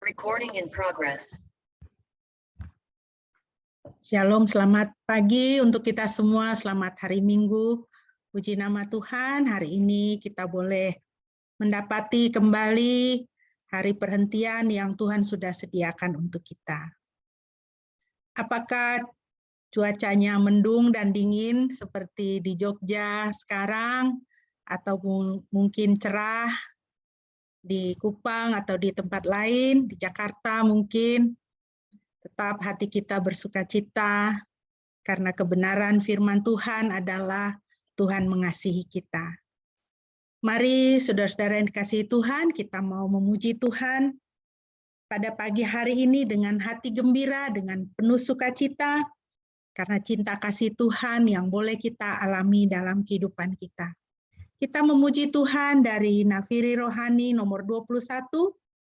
Recording in progress. Shalom, selamat pagi untuk kita semua, selamat hari Minggu. Puji nama Tuhan, hari ini kita boleh mendapati kembali hari perhentian yang Tuhan sudah sediakan untuk kita. Apakah cuacanya mendung dan dingin seperti di Jogja sekarang, atau mungkin cerah di Kupang atau di tempat lain, di Jakarta mungkin? Tetap hati kita bersukacita karena kebenaran firman Tuhan adalah Tuhan mengasihi kita. Mari saudara-saudara yang dikasihi Tuhan, kita mau memuji Tuhan pada pagi hari ini dengan hati gembira, dengan penuh sukacita, karena cinta kasih Tuhan yang boleh kita alami dalam kehidupan kita. Kita memuji Tuhan dari Nafiri Rohani nomor 21,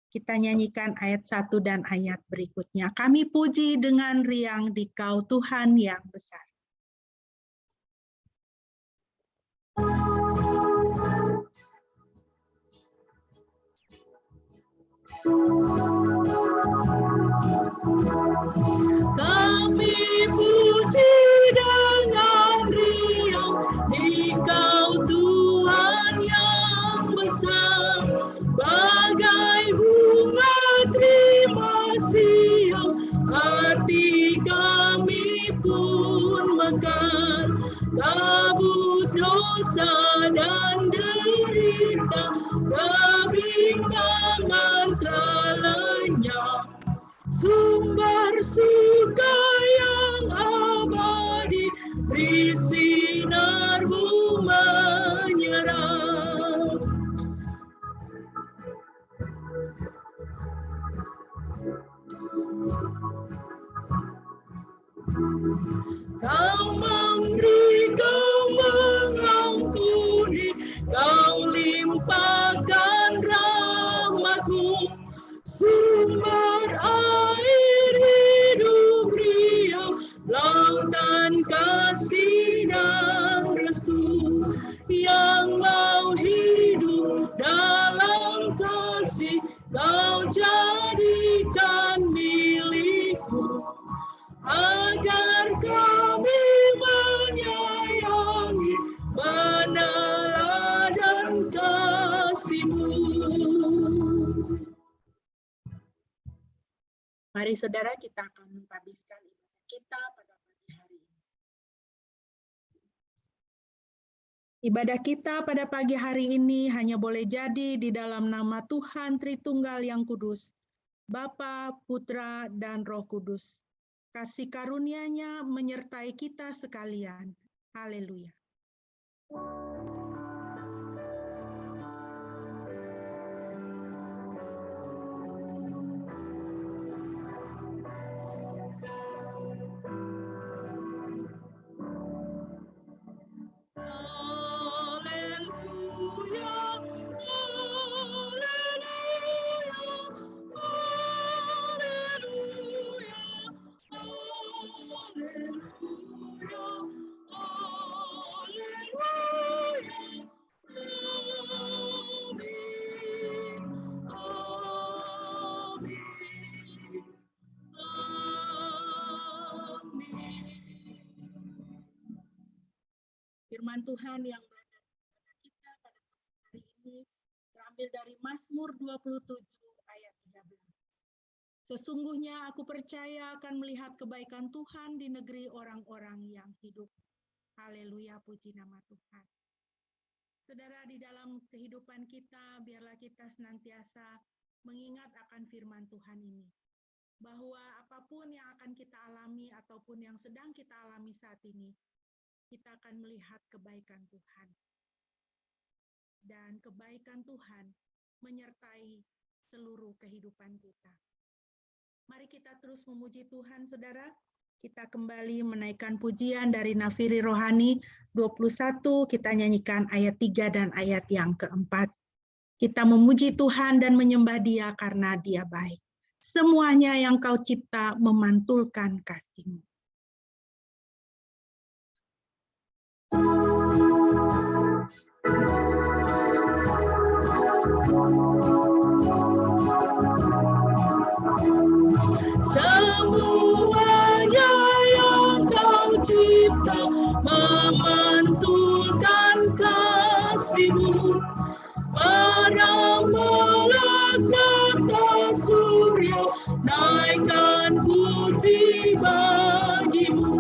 kita nyanyikan ayat 1 dan ayat berikutnya. Kami puji dengan riang Dikau Tuhan yang besar. Kami puji dengan riang Dikau Tuhan yang besar, bagai bunga terima siang, hati kami pun mekar, kabut dosa dan derita, kebimbangan telah lenyap, sumber suka yang abadi, beri sinar-Mu menyerap. Kau memberi, Kau mengampuni, Kau limpahkan rahmat-Mu, sumber air hidup riang, lautan kasih dan restu, yang mau hidup dalam kasih, Kau jadikan milik-Mu, agar kami menyayangi, meneladan kasih-Mu. Mari saudara, kita akan menghabiskan ibadah kita pada pagi hari ini. Ibadah kita pada pagi hari ini hanya boleh jadi di dalam nama Tuhan Tritunggal yang Kudus, Bapa, Putra, dan Roh Kudus. Kasih karunia-Nya menyertai kita sekalian. Haleluya. Firman Tuhan yang berada pada kita pada hari ini terambil dari Mazmur 27 ayat 13. Sesungguhnya aku percaya akan melihat kebaikan Tuhan di negeri orang-orang yang hidup. Haleluya, puji nama Tuhan. Saudara, di dalam kehidupan kita, biarlah kita senantiasa mengingat akan firman Tuhan ini, bahwa apapun yang akan kita alami ataupun yang sedang kita alami saat ini, kita akan melihat kebaikan Tuhan. Dan kebaikan Tuhan menyertai seluruh kehidupan kita. Mari kita terus memuji Tuhan, saudara. Kita kembali menaikkan pujian dari Nafiri Rohani 21, kita nyanyikan ayat 3 dan ayat yang keempat. Kita memuji Tuhan dan menyembah Dia karena Dia baik. Semuanya yang Kau cipta memantulkan kasih-Mu. memantulkan kasih-Mu pada malaikat surya, naikkan puji bagi-Mu.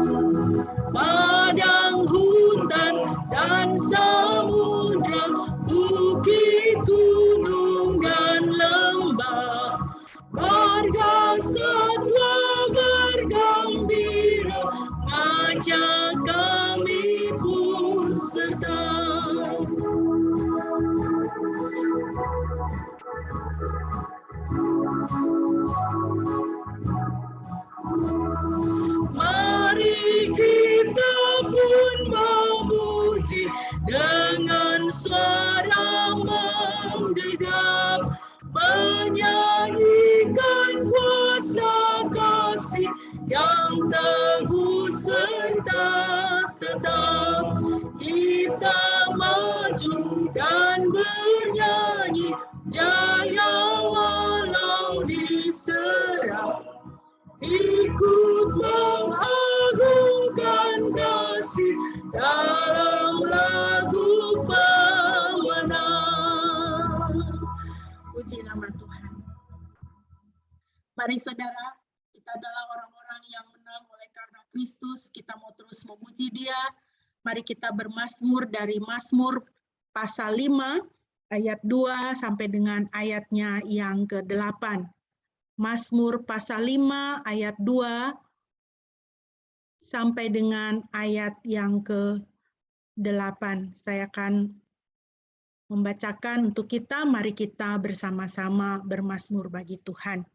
Padang hutan dan samudra, bukit gunung dan lembah, warga satwa bergembira, ngajak kami pun serta. Mari kita pun memuji dengan suara menggegap, menyanyikan kuasa kasih yang teguh serta tetap. Kita maju dan bernyanyi jaya walau diserang, ikut mengagungkan kasih dalam lagu pemenang. Puji nama Tuhan. Mari saudara, kita adalah orang-orang yang menang oleh karena Kristus. Kita mau terus memuji Dia. Mari kita bermazmur dari Mazmur pasal 5 ayat 2 sampai dengan ayatnya yang ke-8. Mazmur pasal 5 ayat 2 sampai dengan ayat yang ke-8. Saya akan membacakan untuk kita, mari kita bersama-sama bermazmur bagi Tuhan.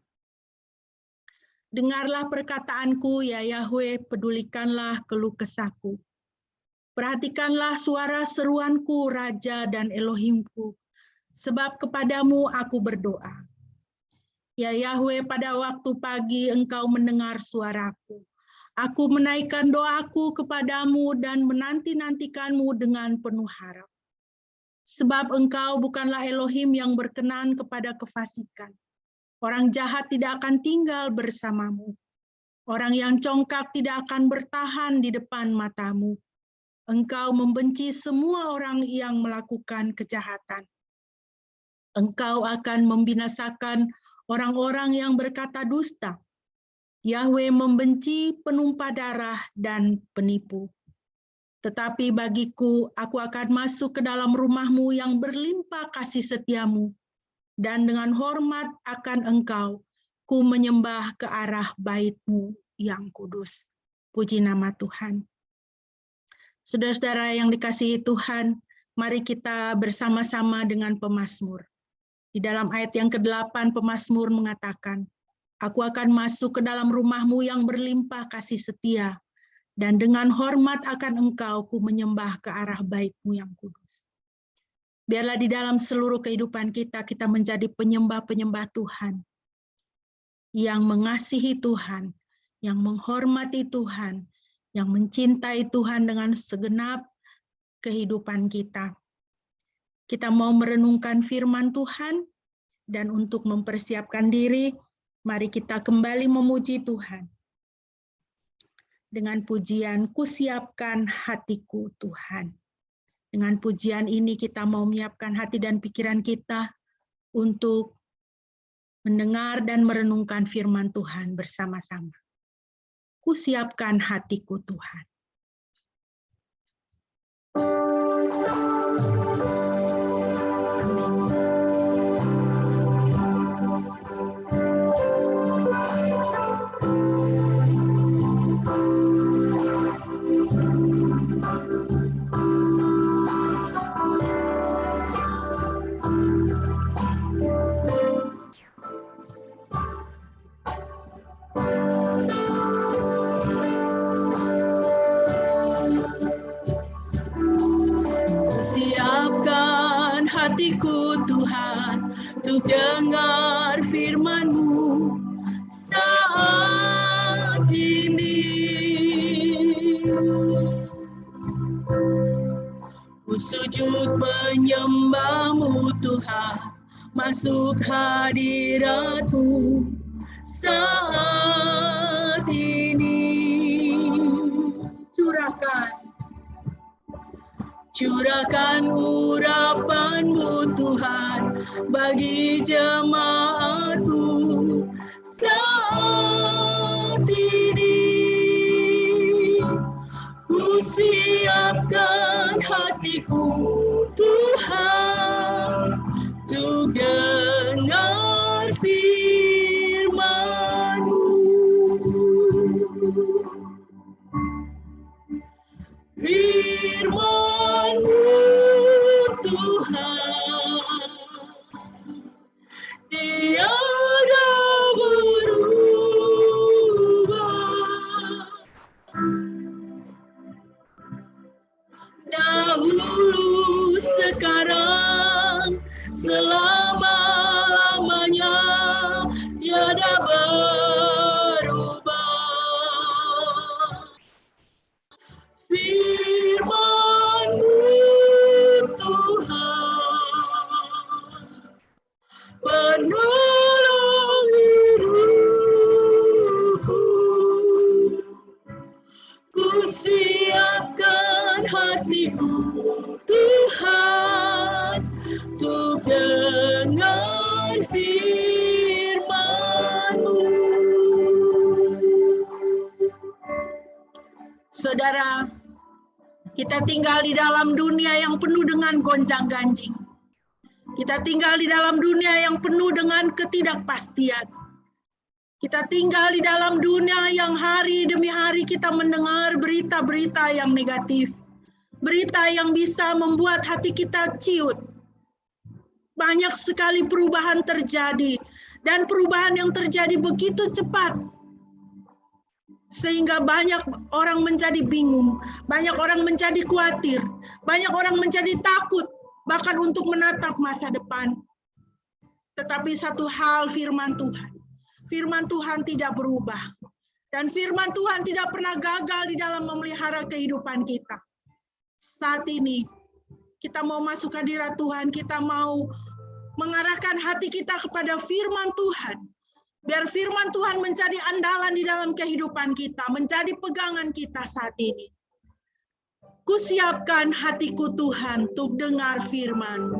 Dengarlah perkataanku, ya Yahweh, pedulikanlah keluh kesahku. Perhatikanlah suara seruanku, Raja dan Elohimku, sebab kepadamu aku berdoa. Ya Yahweh, pada waktu pagi Engkau mendengar suaraku. Aku menaikkan doaku kepadamu dan menanti-nantikanmu dengan penuh harap. Sebab Engkau bukanlah Elohim yang berkenan kepada kefasikan. Orang jahat tidak akan tinggal bersamamu. Orang yang congkak tidak akan bertahan di depan matamu. Engkau membenci semua orang yang melakukan kejahatan. Engkau akan membinasakan orang-orang yang berkata dusta. Yahweh membenci penumpah darah dan penipu. Tetapi bagiku, aku akan masuk ke dalam rumah-Mu yang berlimpah kasih setia-Mu, dan dengan hormat akan Engkau, ku menyembah ke arah bait-Mu yang kudus. Puji nama Tuhan. Saudara-saudara yang dikasihi Tuhan, mari kita bersama-sama dengan pemazmur. Di dalam ayat yang ke-8, pemazmur mengatakan, aku akan masuk ke dalam rumah-Mu yang berlimpah kasih setia, dan dengan hormat akan Engkau ku menyembah ke arah bait-Mu yang kudus. Biarlah di dalam seluruh kehidupan kita, kita menjadi penyembah-penyembah Tuhan, yang mengasihi Tuhan, yang menghormati Tuhan, yang mencintai Tuhan dengan segenap kehidupan kita. Kita mau merenungkan firman Tuhan, dan untuk mempersiapkan diri, mari kita kembali memuji Tuhan. Dengan pujian, kusiapkan hatiku Tuhan. Dengan pujian ini kita mau menyiapkan hati dan pikiran kita untuk mendengar dan merenungkan firman Tuhan bersama-sama. Kusiapkan hatiku Tuhan. Hatiku Tuhan, untuk dengar firman-Mu saat ini. Ku sujud menyembah-Mu Tuhan, masuk hadirat-Mu saat ini. Curahkan Curahkan urapan-Mu Tuhan bagi jemaat-Mu saat ini. Ku siapkan hatiku Tuhan untuk dengar firman-Mu. Firman-Mu Tuhan, tiada berubah. Dahulu, sekarang, selama-lamanya, tiada berubah. Firman-Mu Tuhan, penolong hidupku. Ku siapkan hatiku Tuhan untuk dengar firman-Mu. Saudara, kita tinggal di dalam dunia yang penuh dengan gonjang-ganjing. Kita tinggal di dalam dunia yang penuh dengan ketidakpastian. Kita tinggal di dalam dunia yang hari demi hari kita mendengar berita-berita yang negatif. Berita yang bisa membuat hati kita ciut. Banyak sekali perubahan terjadi. Dan perubahan yang terjadi begitu cepat. Sehingga banyak orang menjadi bingung. Banyak orang menjadi khawatir. Banyak orang menjadi takut. Bahkan untuk menatap masa depan. Tetapi satu hal firman Tuhan. Firman Tuhan tidak berubah. Dan firman Tuhan tidak pernah gagal di dalam memelihara kehidupan kita. Saat ini, kita mau masuk hadirat Tuhan, kita mau mengarahkan hati kita kepada firman Tuhan. Biar firman Tuhan menjadi andalan di dalam kehidupan kita, menjadi pegangan kita saat ini. Kusiapkan hatiku Tuhan untuk dengar firman-Mu.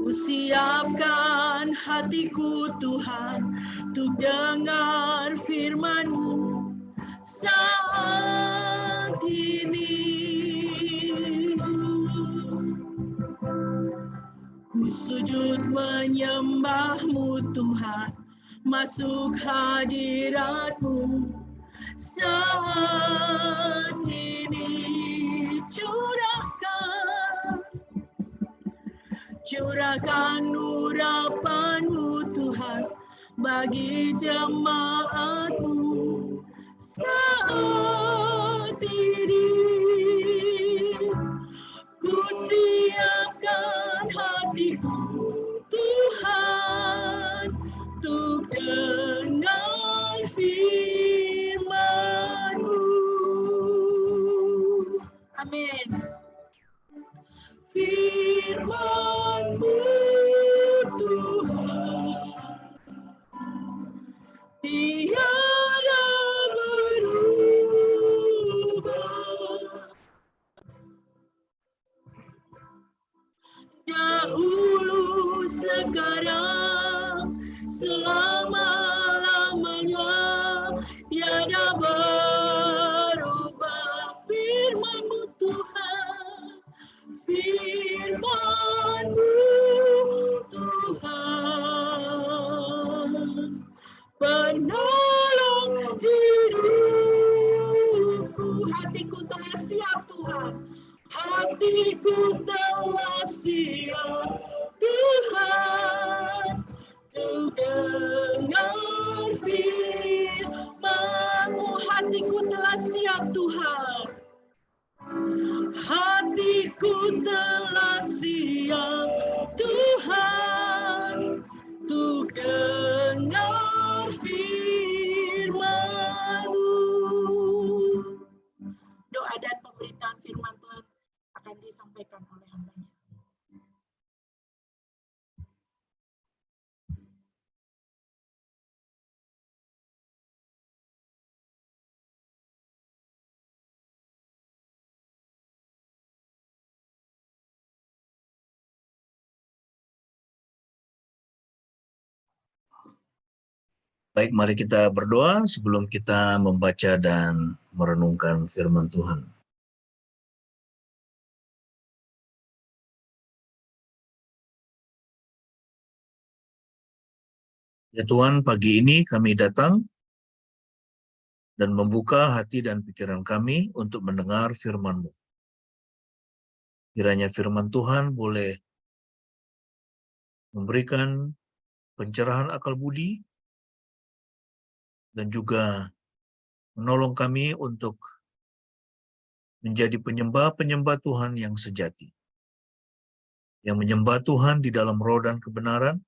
Kusiapkan hatiku Tuhan untuk dengar firman-Mu saat ini. Ku sujud menyembah-Mu Tuhan, masuk hadirat-Mu saat ini. Curahkan urapan-Mu Tuhan bagi jemaat-Mu saat ini. Ku siapkan hatiku Tuhan untuk dengar firman-Mu. Amin. Firman-Mu Tuhan, tiada berubah. Dahulu, sekarang, selama-lamanya, tiada berubah. Firman-Mu Tuhan, firman-Mu Tuhan, penolong hidupku. Hatiku telah siap Tuhan, hatiku telah siap Tuhan untuk dengar firman-Mu. Hatiku telah siap Tuhan, hatiku telah siap Tuhan untuk dengar firman-Mu. Baik, mari kita berdoa sebelum kita membaca dan merenungkan firman Tuhan. Ya Tuhan, pagi ini kami datang dan membuka hati dan pikiran kami untuk mendengar firman-Mu. Kiranya firman Tuhan boleh memberikan pencerahan akal budi dan juga menolong kami untuk menjadi penyembah-penyembah Tuhan yang sejati, yang menyembah Tuhan di dalam roh dan kebenaran,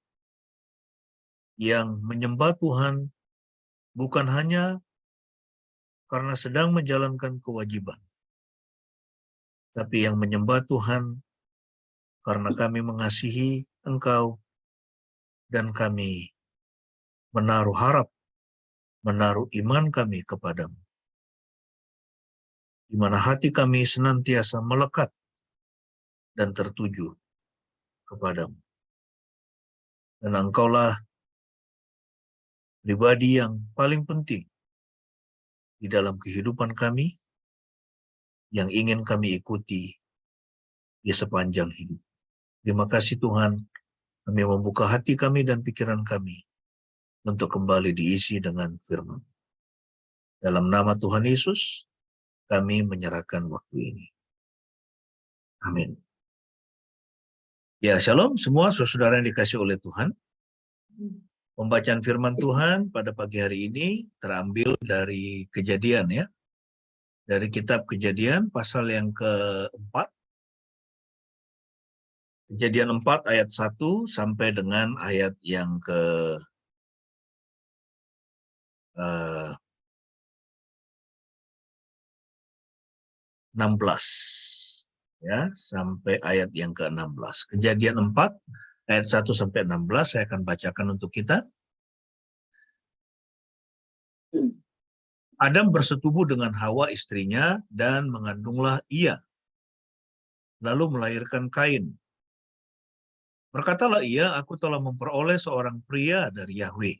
yang menyembah Tuhan bukan hanya karena sedang menjalankan kewajiban, tapi yang menyembah Tuhan karena kami mengasihi Engkau dan kami menaruh harap, menaruh iman kami kepadamu, di mana hati kami senantiasa melekat dan tertuju kepadamu. Dan Engkaulah pribadi yang paling penting di dalam kehidupan kami, yang ingin kami ikuti di sepanjang hidup. Terima kasih Tuhan, kami membuka hati kami dan pikiran kami untuk kembali diisi dengan firman. Dalam nama Tuhan Yesus, kami menyerahkan waktu ini. Amin. Ya, shalom semua saudara yang dikasih oleh Tuhan. Pembacaan firman Tuhan pada pagi hari ini terambil dari Kejadian ya. Dari kitab Kejadian pasal yang keempat. Kejadian 4 ayat 1 sampai dengan ayat yang ke 16. Ya, sampai ayat yang ke-16. Kejadian 4 ayat 1 sampai 16 saya akan bacakan untuk kita. Adam bersetubuh dengan Hawa istrinya dan mengandunglah ia, lalu melahirkan Kain. Berkatalah ia, aku telah memperoleh seorang pria dari Yahweh.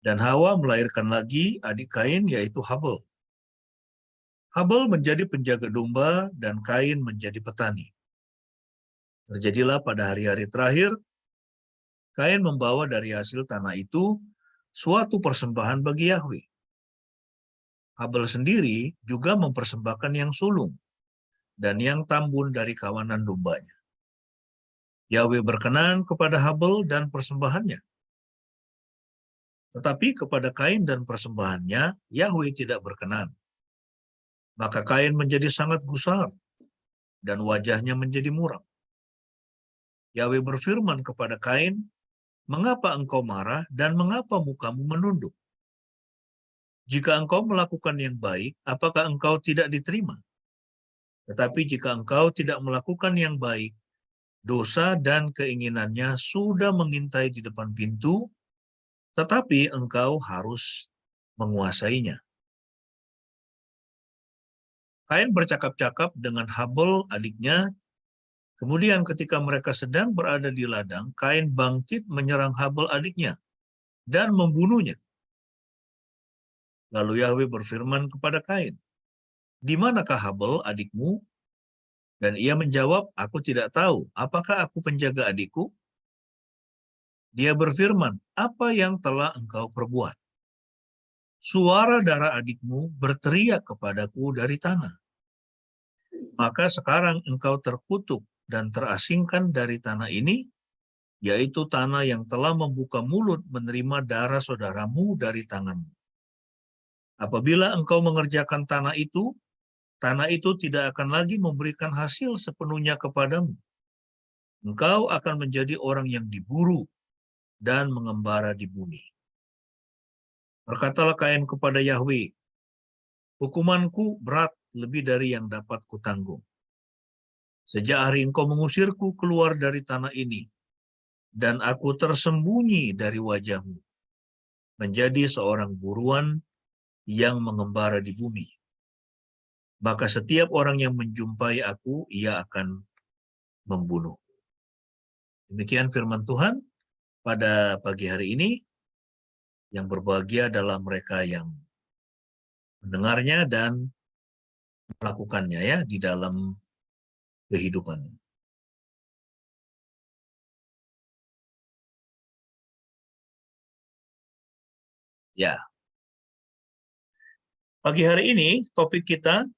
Dan Hawa melahirkan lagi adik Kain, yaitu Habel. Habel menjadi penjaga domba dan Kain menjadi petani. Terjadilah pada hari-hari terakhir, Kain membawa dari hasil tanah itu suatu persembahan bagi Yahweh. Habel sendiri juga mempersembahkan yang sulung dan yang tambun dari kawanan dombanya. Yahweh berkenan kepada Habel dan persembahannya. Tetapi kepada Kain dan persembahannya, Yahweh tidak berkenan. Maka Kain menjadi sangat gusar dan wajahnya menjadi muram. Yahweh berfirman kepada Kain, mengapa engkau marah dan mengapa mukamu menunduk? Jika engkau melakukan yang baik, apakah engkau tidak diterima? Tetapi jika engkau tidak melakukan yang baik, dosa dan keinginannya sudah mengintai di depan pintu, tetapi engkau harus menguasainya. Kain bercakap-cakap dengan Habel adiknya. Kemudian ketika mereka sedang berada di ladang, Kain bangkit menyerang Habel adiknya dan membunuhnya. Lalu Yahweh berfirman kepada Kain, di manakah Habel adikmu? Dan ia menjawab, aku tidak tahu, apakah aku penjaga adikku? Dia berfirman, apa yang telah engkau perbuat? Suara darah adikmu berteriak kepadaku dari tanah. Maka sekarang engkau terkutuk dan terasingkan dari tanah ini, yaitu tanah yang telah membuka mulut menerima darah saudaramu dari tanganmu. Apabila engkau mengerjakan tanah itu tidak akan lagi memberikan hasil sepenuhnya kepadamu. Engkau akan menjadi orang yang diburu dan mengembara di bumi. Berkatalah Kain kepada Yahweh, hukumanku berat lebih dari yang dapat kutanggung. Sejak hari engkau mengusirku keluar dari tanah ini, dan aku tersembunyi dari wajahmu, menjadi seorang buruan yang mengembara di bumi. Maka setiap orang yang menjumpai aku, ia akan membunuh. Demikian firman Tuhan pada pagi hari ini. Yang berbahagia adalah mereka yang mendengarnya dan melakukannya ya di dalam kehidupannya. Ya, pagi hari ini topik kita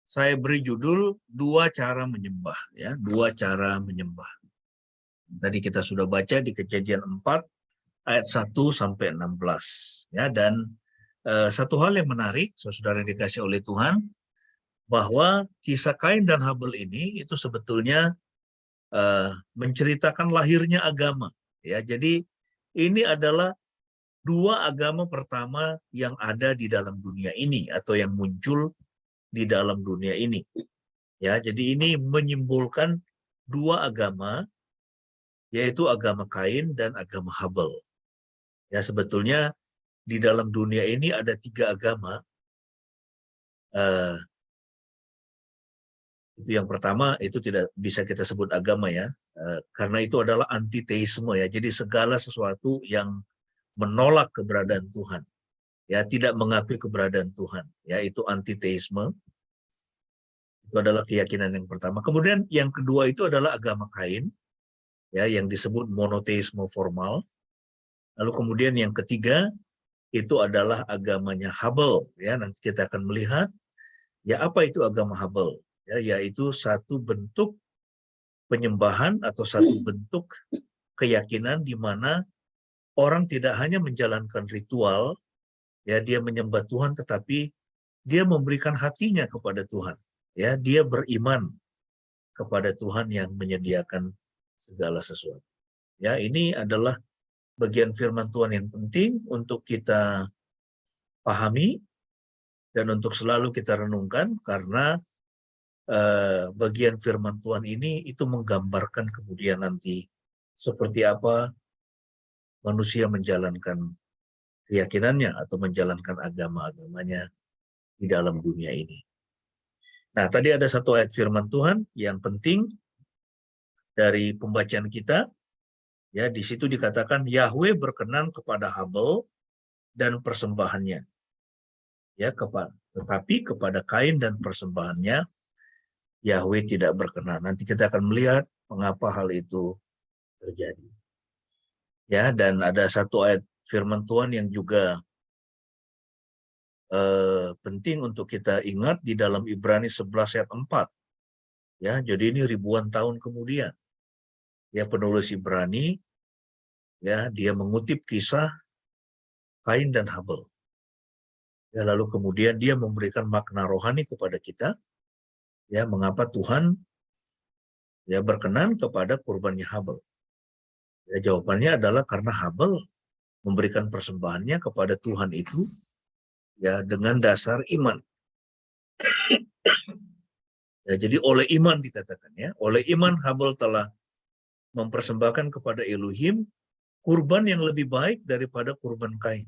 saya beri judul dua cara menyembah ya, dua cara menyembah. Tadi kita sudah baca di Kejadian 4 ayat 1 sampai 16 ya, dan satu hal yang menarik saudara yang dikasih oleh Tuhan, bahwa kisah Kain dan Habel ini itu sebetulnya menceritakan lahirnya agama ya. Jadi ini adalah dua agama pertama yang ada di dalam dunia ini atau yang muncul di dalam dunia ini ya. Jadi ini menyimbolkan dua agama, yaitu agama Kain dan agama Habel ya. Sebetulnya di dalam dunia ini ada tiga agama. Itu yang pertama, itu tidak bisa kita sebut agama ya, karena itu adalah antiteisme ya. Jadi segala sesuatu yang menolak keberadaan Tuhan ya, tidak mengakui keberadaan Tuhan ya, itu antiteisme. Itu adalah keyakinan yang pertama. Kemudian yang kedua itu adalah agama Kain ya, yang disebut monoteisme formal. Lalu kemudian yang ketiga itu adalah agamanya Habel ya. Nanti kita akan melihat ya apa itu agama Habel ya, yaitu satu bentuk penyembahan atau satu bentuk keyakinan di mana orang tidak hanya menjalankan ritual ya, dia menyembah Tuhan, tetapi dia memberikan hatinya kepada Tuhan ya, dia beriman kepada Tuhan yang menyediakan segala sesuatu ya. Ini adalah bagian firman Tuhan yang penting untuk kita pahami dan untuk selalu kita renungkan, karena bagian firman Tuhan ini itu menggambarkan kemudian nanti seperti apa manusia menjalankan keyakinannya atau menjalankan agama-agamanya di dalam dunia ini. Nah, tadi ada satu ayat firman Tuhan yang penting dari pembacaan kita. Ya, di situ dikatakan Yahweh berkenan kepada Habel dan persembahannya. Ya, tetapi kepada Kain dan persembahannya Yahweh tidak berkenan. Nanti kita akan melihat mengapa hal itu terjadi. Ya, dan ada satu ayat firman Tuhan yang juga penting untuk kita ingat di dalam Ibrani 11 ayat 4. Ya, jadi ini ribuan tahun kemudian. Ya, penulis Ibrani ya, dia mengutip kisah Kain dan Habel. Ya, lalu kemudian dia memberikan makna rohani kepada kita. Ya, mengapa Tuhan ya berkenan kepada kurbannya Habel? Ya, jawabannya adalah karena Habel memberikan persembahannya kepada Tuhan itu ya dengan dasar iman. Ya, jadi oleh iman dikatakan ya, oleh iman Habel telah mempersembahkan kepada Elohim kurban yang lebih baik daripada kurban Kain.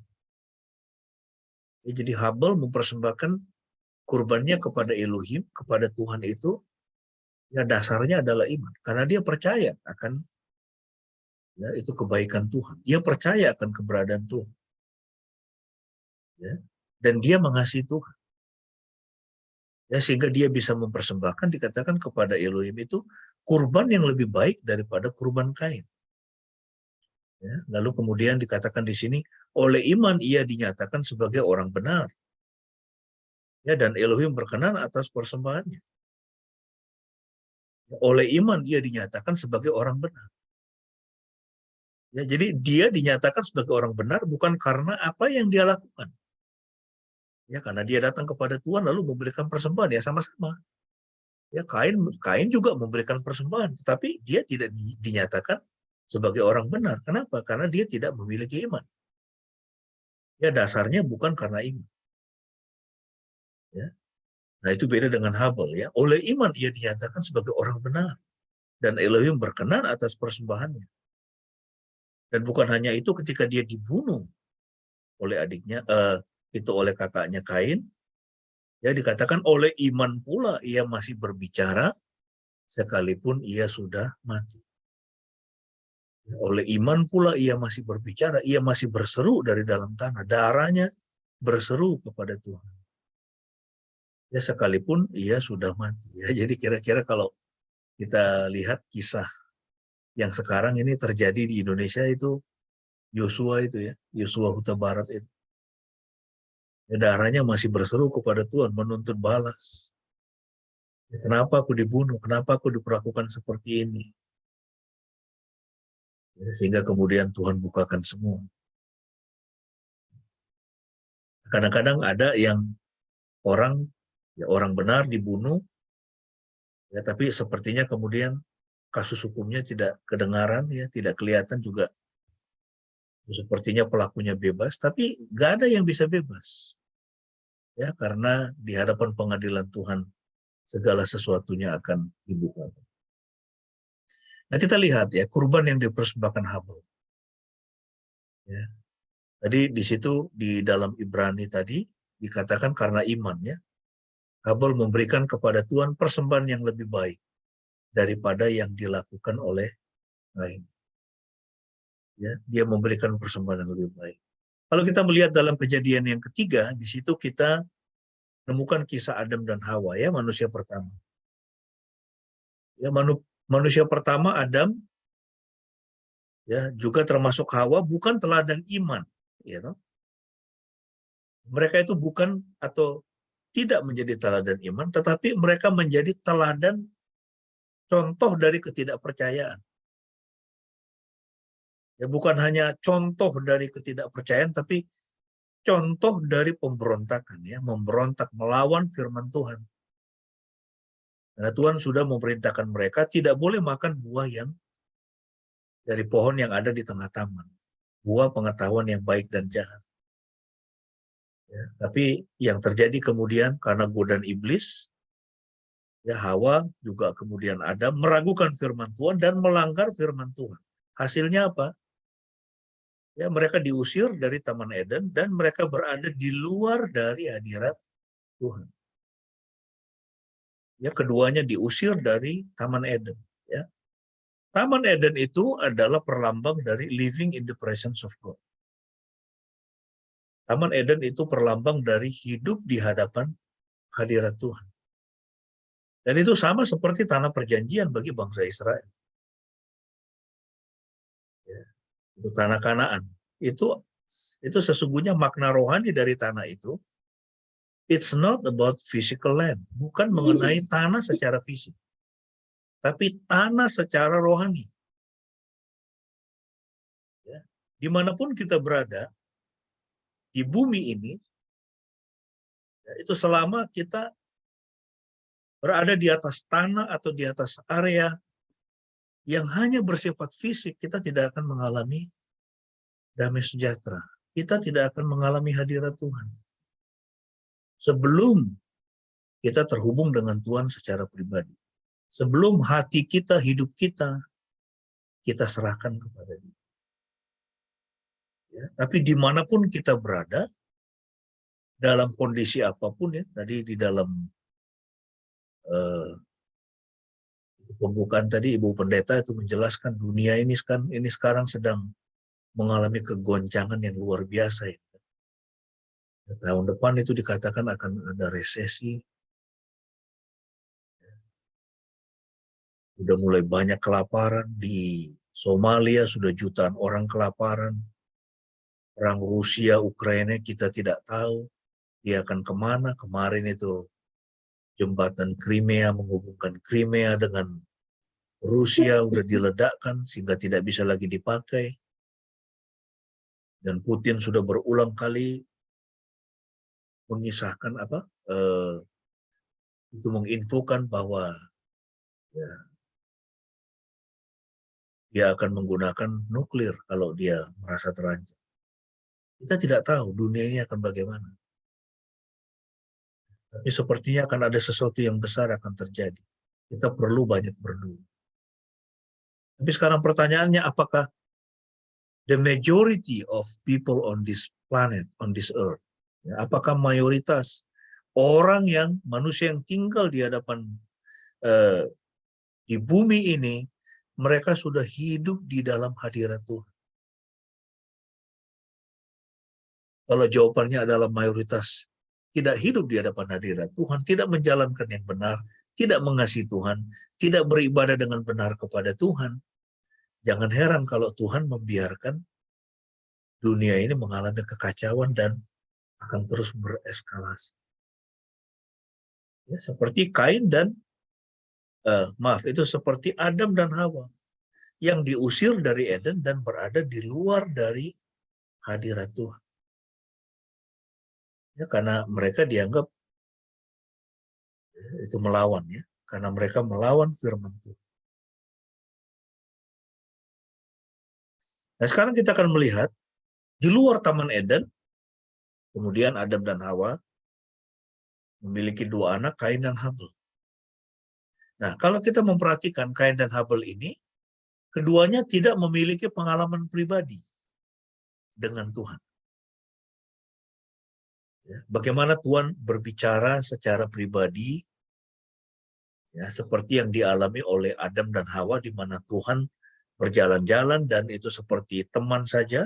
Ya, jadi Habel mempersembahkan kurbannya kepada Elohim, kepada Tuhan itu, ya dasarnya adalah iman. Karena dia percaya akan ya, itu kebaikan Tuhan. Dia percaya akan keberadaan Tuhan. Ya, dan dia mengasihi Tuhan. Ya, sehingga dia bisa mempersembahkan, dikatakan kepada Elohim itu kurban yang lebih baik daripada kurban Kain. Ya, lalu kemudian dikatakan di sini, oleh iman ia dinyatakan sebagai orang benar. Ya, dan Elohim berkenan atas persembahannya. Oleh iman ia dinyatakan sebagai orang benar. Ya, jadi dia dinyatakan sebagai orang benar bukan karena apa yang dia lakukan. Ya, karena dia datang kepada Tuhan lalu memberikan persembahan, ya sama-sama. Ya, Kain juga memberikan persembahan, tetapi dia tidak dinyatakan sebagai orang benar. Kenapa? Karena dia tidak memiliki iman. Ya, dasarnya bukan karena iman. Ya. Nah, itu beda dengan Habel ya. Oleh iman ia dinyatakan sebagai orang benar dan Elohim berkenan atas persembahannya. Dan bukan hanya itu, ketika dia dibunuh oleh adiknya, itu oleh kakaknya Kain, ya dikatakan oleh iman pula ia masih berbicara sekalipun ia sudah mati. Oleh iman pula ia masih berbicara, ia masih berseru dari dalam tanah, darahnya berseru kepada Tuhan. Ya sekalipun ia sudah mati. Ya, jadi kira-kira kalau kita lihat kisah yang sekarang ini terjadi di Indonesia itu Yosua itu ya, Yosua Huta Barat itu. Ya, darahnya masih berseru kepada Tuhan, menuntut balas. Ya, kenapa aku dibunuh? Kenapa aku diperlakukan seperti ini? Ya, sehingga kemudian Tuhan bukakan semua. Kadang-kadang ada yang orang benar dibunuh, ya tapi sepertinya kemudian kasus hukumnya tidak kedengaran, ya tidak kelihatan juga. Sepertinya pelakunya bebas, tapi nggak ada yang bisa bebas, ya karena di hadapan pengadilan Tuhan segala sesuatunya akan dibuka. Nah kita lihat ya kurban yang dipersembahkan Habel. Ya. Tadi di situ di dalam Ibrani tadi dikatakan karena iman ya. Habel memberikan kepada Tuhan persembahan yang lebih baik daripada yang dilakukan oleh lain. Ya, dia memberikan persembahan yang lebih baik. Kalau kita melihat dalam kejadian yang ketiga, di situ kita menemukan kisah Adam dan Hawa ya, manusia pertama. Ya, manusia pertama Adam ya juga termasuk Hawa bukan teladan iman, ya toh. Mereka itu bukan atau tidak menjadi teladan iman, tetapi mereka menjadi teladan contoh dari ketidakpercayaan. Ya, bukan hanya contoh dari ketidakpercayaan, tapi contoh dari pemberontakan, ya, memberontak melawan firman Tuhan. Karena Tuhan sudah memerintahkan mereka tidak boleh makan buah yang dari pohon yang ada di tengah taman, buah pengetahuan yang baik dan jahat. Ya, tapi yang terjadi kemudian karena godaan iblis, ya Hawa juga kemudian ada meragukan firman Tuhan dan melanggar firman Tuhan. Hasilnya apa? Ya mereka diusir dari Taman Eden dan mereka berada di luar dari hadirat Tuhan. Ya keduanya diusir dari Taman Eden. Ya. Taman Eden itu adalah perlambang dari living in the presence of God. Taman Eden itu perlambang dari hidup di hadapan hadirat Tuhan. Dan itu sama seperti tanah perjanjian bagi bangsa Israel. Ya, itu tanah Kanaan. Itu sesungguhnya makna rohani dari tanah itu. It's not about physical land. Bukan mengenai tanah secara fisik. Tapi tanah secara rohani. Ya. Dimanapun kita berada, di bumi ini, ya, itu selama kita berada di atas tanah atau di atas area yang hanya bersifat fisik, kita tidak akan mengalami damai sejahtera. Kita tidak akan mengalami hadirat Tuhan. Sebelum kita terhubung dengan Tuhan secara pribadi. Sebelum hati kita, hidup kita serahkan kepada Dia. Ya, tapi dimanapun kita berada, dalam kondisi apapun ya, tadi di dalam pembukaan tadi Ibu Pendeta itu menjelaskan dunia ini sekarang sedang mengalami kegoncangan yang luar biasa. Ya. Tahun depan itu dikatakan akan ada resesi. Sudah mulai banyak kelaparan di Somalia, sudah jutaan orang kelaparan. Perang Rusia, Ukraina kita tidak tahu dia akan kemana. Kemarin itu jembatan Crimea menghubungkan Crimea dengan Rusia udah diledakkan sehingga tidak bisa lagi dipakai. Dan Putin sudah berulang kali mengisahkan itu menginfokan bahwa ya, dia akan menggunakan nuklir kalau dia merasa terancam. Kita tidak tahu dunia ini akan bagaimana. Tapi sepertinya akan ada sesuatu yang besar akan terjadi. Kita perlu banyak berdoa. Tapi sekarang pertanyaannya, apakah the majority of people on this planet, on this earth, ya, apakah mayoritas orang manusia yang tinggal di hadapan di bumi ini mereka sudah hidup di dalam hadirat Tuhan? Kalau jawabannya adalah mayoritas tidak hidup di hadapan hadirat Tuhan, tidak menjalankan yang benar, tidak mengasihi Tuhan, tidak beribadah dengan benar kepada Tuhan, jangan heran kalau Tuhan membiarkan dunia ini mengalami kekacauan dan akan terus bereskalasi. Ya, seperti Kain dan itu seperti Adam dan Hawa yang diusir dari Eden dan berada di luar dari hadirat Tuhan. Ya, karena mereka dianggap itu melawan, ya, karena mereka melawan firman Tuhan. Nah, sekarang kita akan melihat di luar Taman Eden, kemudian Adam dan Hawa memiliki dua anak, Kain dan Habel. Nah, kalau kita memperhatikan Kain dan Habel ini, keduanya tidak memiliki pengalaman pribadi dengan Tuhan. Ya, bagaimana Tuhan berbicara secara pribadi, ya, seperti yang dialami oleh Adam dan Hawa, di mana Tuhan berjalan-jalan dan itu seperti teman saja,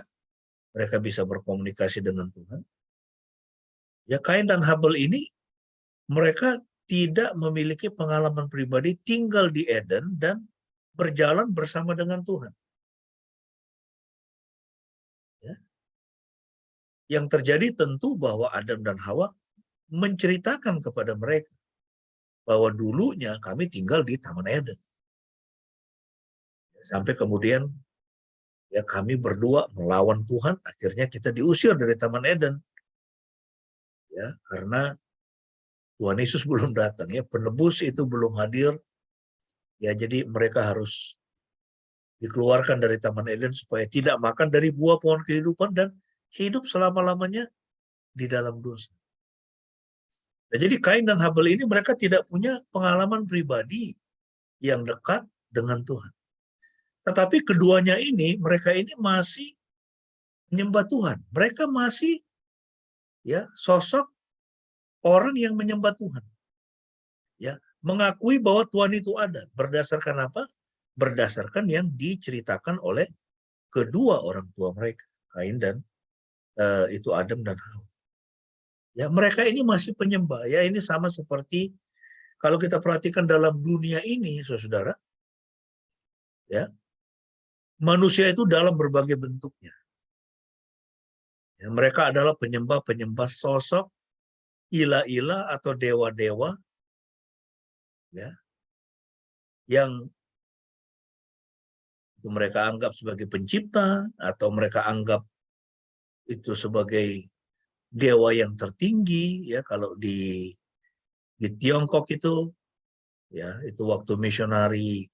mereka bisa berkomunikasi dengan Tuhan. Ya, Kain dan Habel ini, mereka tidak memiliki pengalaman pribadi tinggal di Eden dan berjalan bersama dengan Tuhan. Ya. Yang terjadi tentu bahwa Adam dan Hawa menceritakan kepada mereka bahwa dulunya kami tinggal di Taman Eden. Sampai kemudian ya kami berdua melawan Tuhan, akhirnya kita diusir dari Taman Eden. Ya, karena Tuhan Yesus belum datang, ya, penebus itu belum hadir. Ya, jadi mereka harus dikeluarkan dari Taman Eden supaya tidak makan dari buah pohon kehidupan dan hidup selama-lamanya di dalam dosa. Nah, jadi Kain dan Habel ini mereka tidak punya pengalaman pribadi yang dekat dengan Tuhan. Tetapi keduanya ini, mereka ini masih menyembah Tuhan. Mereka masih ya sosok orang yang menyembah Tuhan. Ya, mengakui bahwa Tuhan itu ada. Berdasarkan apa? Berdasarkan yang diceritakan oleh kedua orang tua mereka, Kain dan itu Adam dan Hawa. Ya, mereka ini masih penyembah. Ya, ini sama seperti kalau kita perhatikan dalam dunia ini, saudara, ya, manusia itu dalam berbagai bentuknya. Ya, mereka adalah penyembah-penyembah sosok ilah-ilah atau dewa-dewa, ya, yang mereka anggap sebagai pencipta atau mereka anggap itu sebagai dewa yang tertinggi. Ya, kalau di Tiongkok itu, ya, itu waktu misionari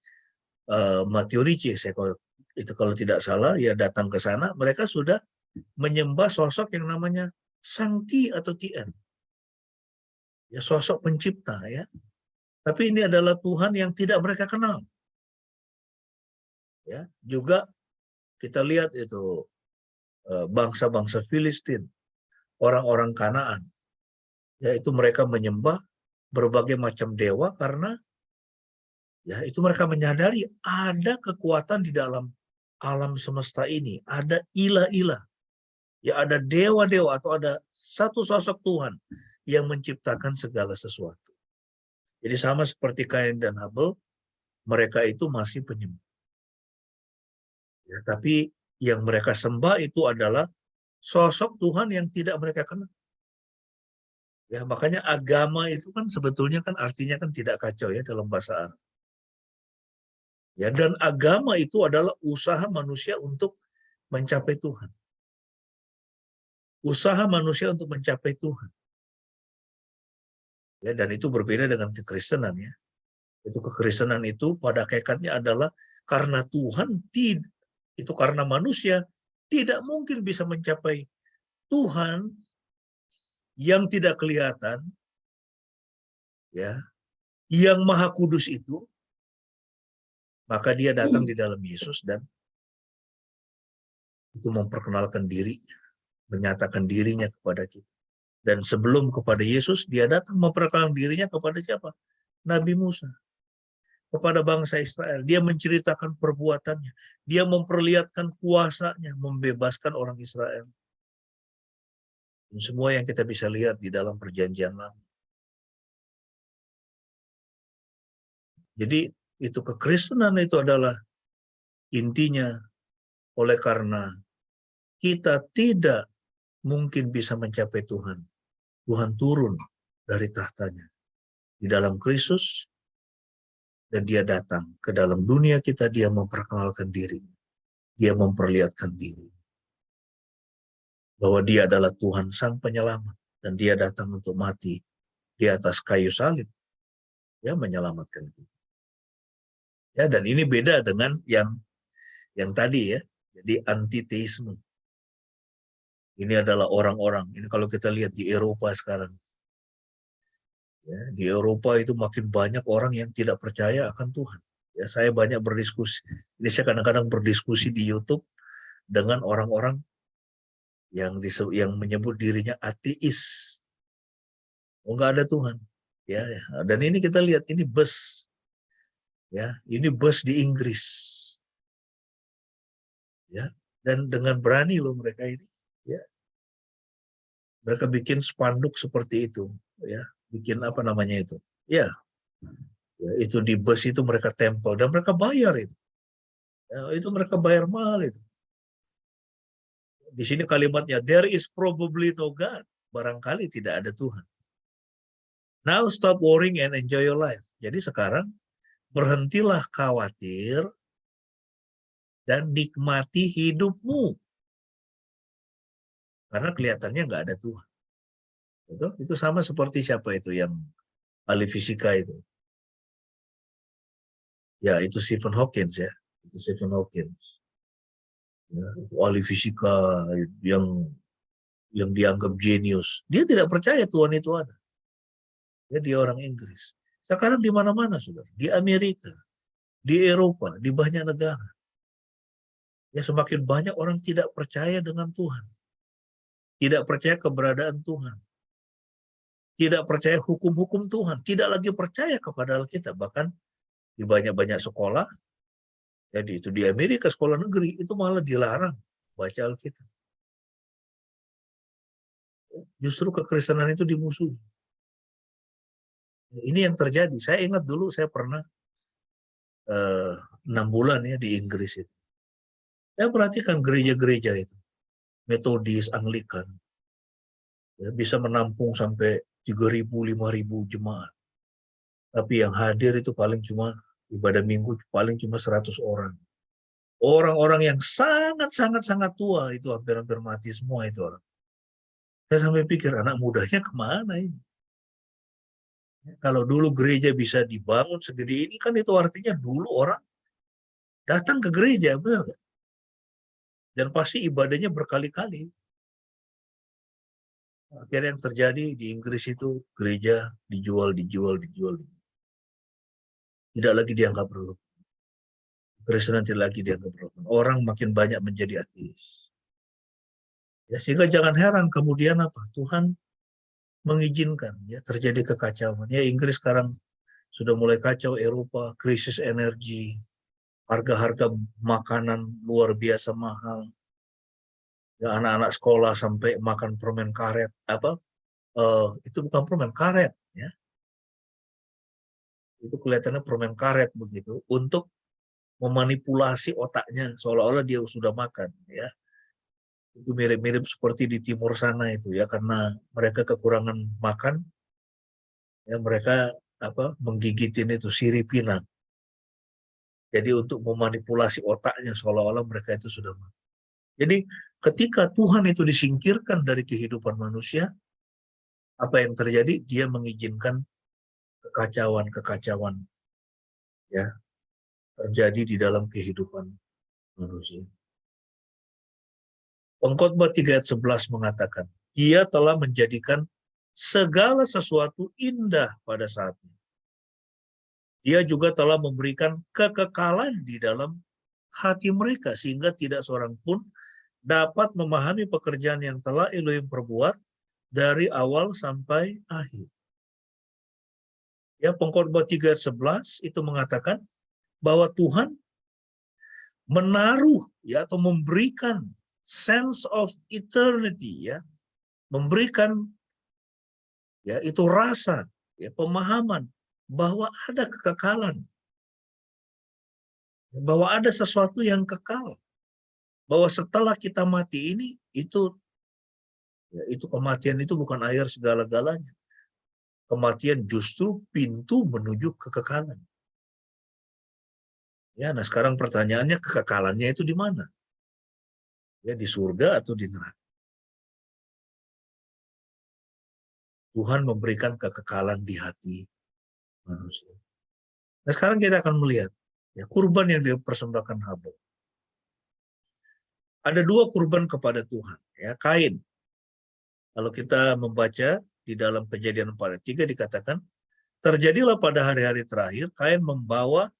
Matthew Ricci, itu kalau tidak salah, ya, datang ke sana, mereka sudah menyembah sosok yang namanya Sang Ti atau Tien, ya, sosok pencipta, ya. Tapi ini adalah Tuhan yang tidak mereka kenal. Ya, juga kita lihat itu bangsa-bangsa Filistin, orang-orang Kanaan, yaitu mereka menyembah berbagai macam dewa karena ya itu mereka menyadari ada kekuatan di dalam alam semesta ini, ada ilah-ilah, ya, ada dewa-dewa atau ada satu sosok Tuhan yang menciptakan segala sesuatu. Jadi sama seperti Kain dan Habel, mereka itu masih penyembah. Ya, tapi yang mereka sembah itu adalah sosok Tuhan yang tidak mereka kenal. Ya, makanya agama itu kan sebetulnya kan artinya kan tidak kacau, ya, dalam bahasa Arab. Ya, dan agama itu adalah usaha manusia untuk mencapai Tuhan. Usaha manusia untuk mencapai Tuhan. Ya, dan itu berbeda dengan kekristenan, ya. Itu kekristenan itu pada hakikatnya adalah karena Tuhan itu karena manusia tidak mungkin bisa mencapai Tuhan yang tidak kelihatan, ya, yang Maha Kudus itu, maka dia datang di dalam Yesus dan itu memperkenalkan dirinya, menyatakan dirinya kepada kita. Dan sebelum kepada Yesus, dia datang memperkenalkan dirinya kepada siapa? Nabi Musa. kepada bangsa Israel. Dia menceritakan perbuatannya. Dia memperlihatkan kuasanya, membebaskan orang Israel. Dan semua yang kita bisa lihat di dalam perjanjian lama. Jadi itu kekristenan itu adalah intinya oleh karena kita tidak mungkin bisa mencapai Tuhan. Tuhan turun dari tahtanya di dalam Kristus, dan dia datang ke dalam dunia kita, dia memperkenalkan dirinya. Dia memperlihatkan diri. Bahwa dia adalah Tuhan Sang Penyelamat. Dan dia datang untuk mati di atas kayu salib. Ya, menyelamatkan kita. Ya, dan ini beda dengan yang tadi ya. Jadi antiteisme. Ini adalah orang-orang. Ini kalau kita lihat di Eropa sekarang. Ya, di Eropa itu makin banyak orang yang tidak percaya akan Tuhan. Ya, saya banyak berdiskusi. Ini saya kadang-kadang berdiskusi di YouTube dengan orang-orang yang menyebut dirinya ateis. Oh, nggak ada Tuhan. Ya, dan ini kita lihat ini bus. Ya, ini bus di Inggris. Ya, dan dengan berani loh mereka ini. Ya, mereka bikin spanduk seperti itu. Ya, bikin apa namanya itu? Ya, itu di bus itu mereka tempel dan mereka bayar itu. Ya, itu mereka bayar mahal itu. Di sini kalimatnya, there is probably no God. Barangkali tidak ada Tuhan. Now stop worrying and enjoy your life. Jadi sekarang berhentilah khawatir dan nikmati hidupmu. Karena kelihatannya nggak ada Tuhan. Itu sama seperti siapa itu yang ahli fisika itu. Ya, itu Stephen Hawking ya. Itu Stephen Hawking. Ya, ahli fisika yang dianggap jenius. Dia tidak percaya Tuhan itu ada. Ya, dia orang Inggris. Sekarang di mana-mana, saudara. Di Amerika, di Eropa, di banyak negara. Ya, semakin banyak orang tidak percaya dengan Tuhan. Tidak percaya keberadaan Tuhan. Tidak percaya hukum-hukum Tuhan. Tidak lagi percaya kepada Alkitab. Bahkan di banyak-banyak sekolah, jadi itu di Amerika sekolah negeri, itu malah dilarang baca Alkitab. Justru kekristenan itu dimusuhi. Ini yang terjadi. Saya ingat dulu saya pernah 6 bulan ya di Inggris itu. Saya perhatikan gereja-gereja itu, Metodis, Anglikan, ya, bisa menampung sampai 3.000, 5.000 jemaat. Tapi yang hadir itu paling cuma ibadah minggu paling cuma 100 orang. Orang-orang yang sangat tua itu hampir-hampir mati semua itu orang. Saya sampai pikir anak mudanya kemana ini? Kalau dulu gereja bisa dibangun segede ini kan itu artinya dulu orang datang ke gereja, benar nggak? Dan pasti ibadahnya berkali-kali. Akhirnya yang terjadi di Inggris itu gereja dijual. Tidak lagi dianggap perlu. Kristen tidak lagi dianggap perlu. Orang makin banyak menjadi ateis. Ya, sehingga jangan heran kemudian apa? Tuhan mengizinkan ya terjadi kekacauan. Ya, Inggris sekarang sudah mulai kacau, Eropa krisis energi, harga-harga makanan luar biasa mahal. Ya, anak-anak sekolah sampai makan permen karet, itu bukan permen karet ya. Itu kelihatannya permen karet begitu untuk memanipulasi otaknya seolah-olah dia sudah makan ya. Itu mirip-mirip seperti di timur sana itu ya, karena mereka kekurangan makan ya, mereka menggigitin itu sirip pinang. Jadi untuk memanipulasi otaknya seolah-olah mereka itu sudah makan. Jadi ketika Tuhan itu disingkirkan dari kehidupan manusia, apa yang terjadi? Dia mengizinkan kekacauan ya terjadi di dalam kehidupan manusia. Pengkhotbah 3 ayat 11 mengatakan, Ia telah menjadikan segala sesuatu indah pada saatnya. Dia juga telah memberikan kekekalan di dalam hati mereka, sehingga tidak seorang pun dapat memahami pekerjaan yang telah Elohim perbuat dari awal sampai akhir. Ya, Pengkhotbah 3 ayat 11 itu mengatakan bahwa Tuhan menaruh ya atau memberikan sense of eternity ya, memberikan ya itu rasa ya pemahaman bahwa ada kekekalan, bahwa ada sesuatu yang kekal, bahwa setelah kita mati ini itu ya, itu kematian itu bukan akhir segala-galanya. Kematian justru pintu menuju kekekalan. Ya, nah sekarang pertanyaannya kekekalannya itu di mana? Ya, di surga atau di neraka? Tuhan memberikan kekekalan di hati manusia. Nah, sekarang kita akan melihat ya kurban yang dipersembahkan Habel. Ada 2 kurban kepada Tuhan, ya, Kain. Kalau kita membaca di dalam Kejadian 4 ayat 3 dikatakan, terjadilah pada hari-hari terakhir Kain membawa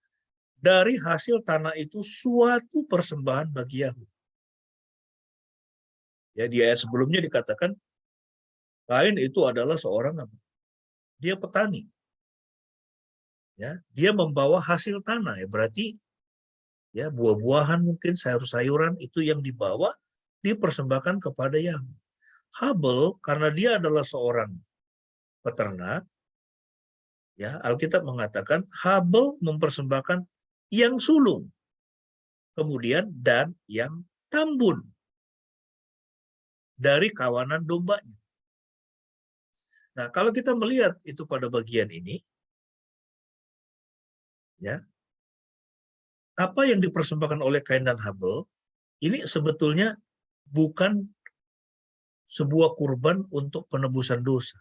dari hasil tanah itu suatu persembahan bagi Yahweh. Ya, di ayat sebelumnya dikatakan Kain itu adalah seorang apa? Dia petani. Ya, dia membawa hasil tanah ya, berarti ya buah-buahan mungkin sayur-sayuran itu yang dibawa dipersembahkan kepada Yahweh. Habel karena dia adalah seorang peternak, ya Alkitab mengatakan Habel mempersembahkan yang sulung, kemudian dan yang tambun dari kawanan dombanya. Nah, kalau kita melihat itu pada bagian ini, ya apa yang dipersembahkan oleh Kain dan Habel ini sebetulnya bukan sebuah kurban untuk penebusan dosa.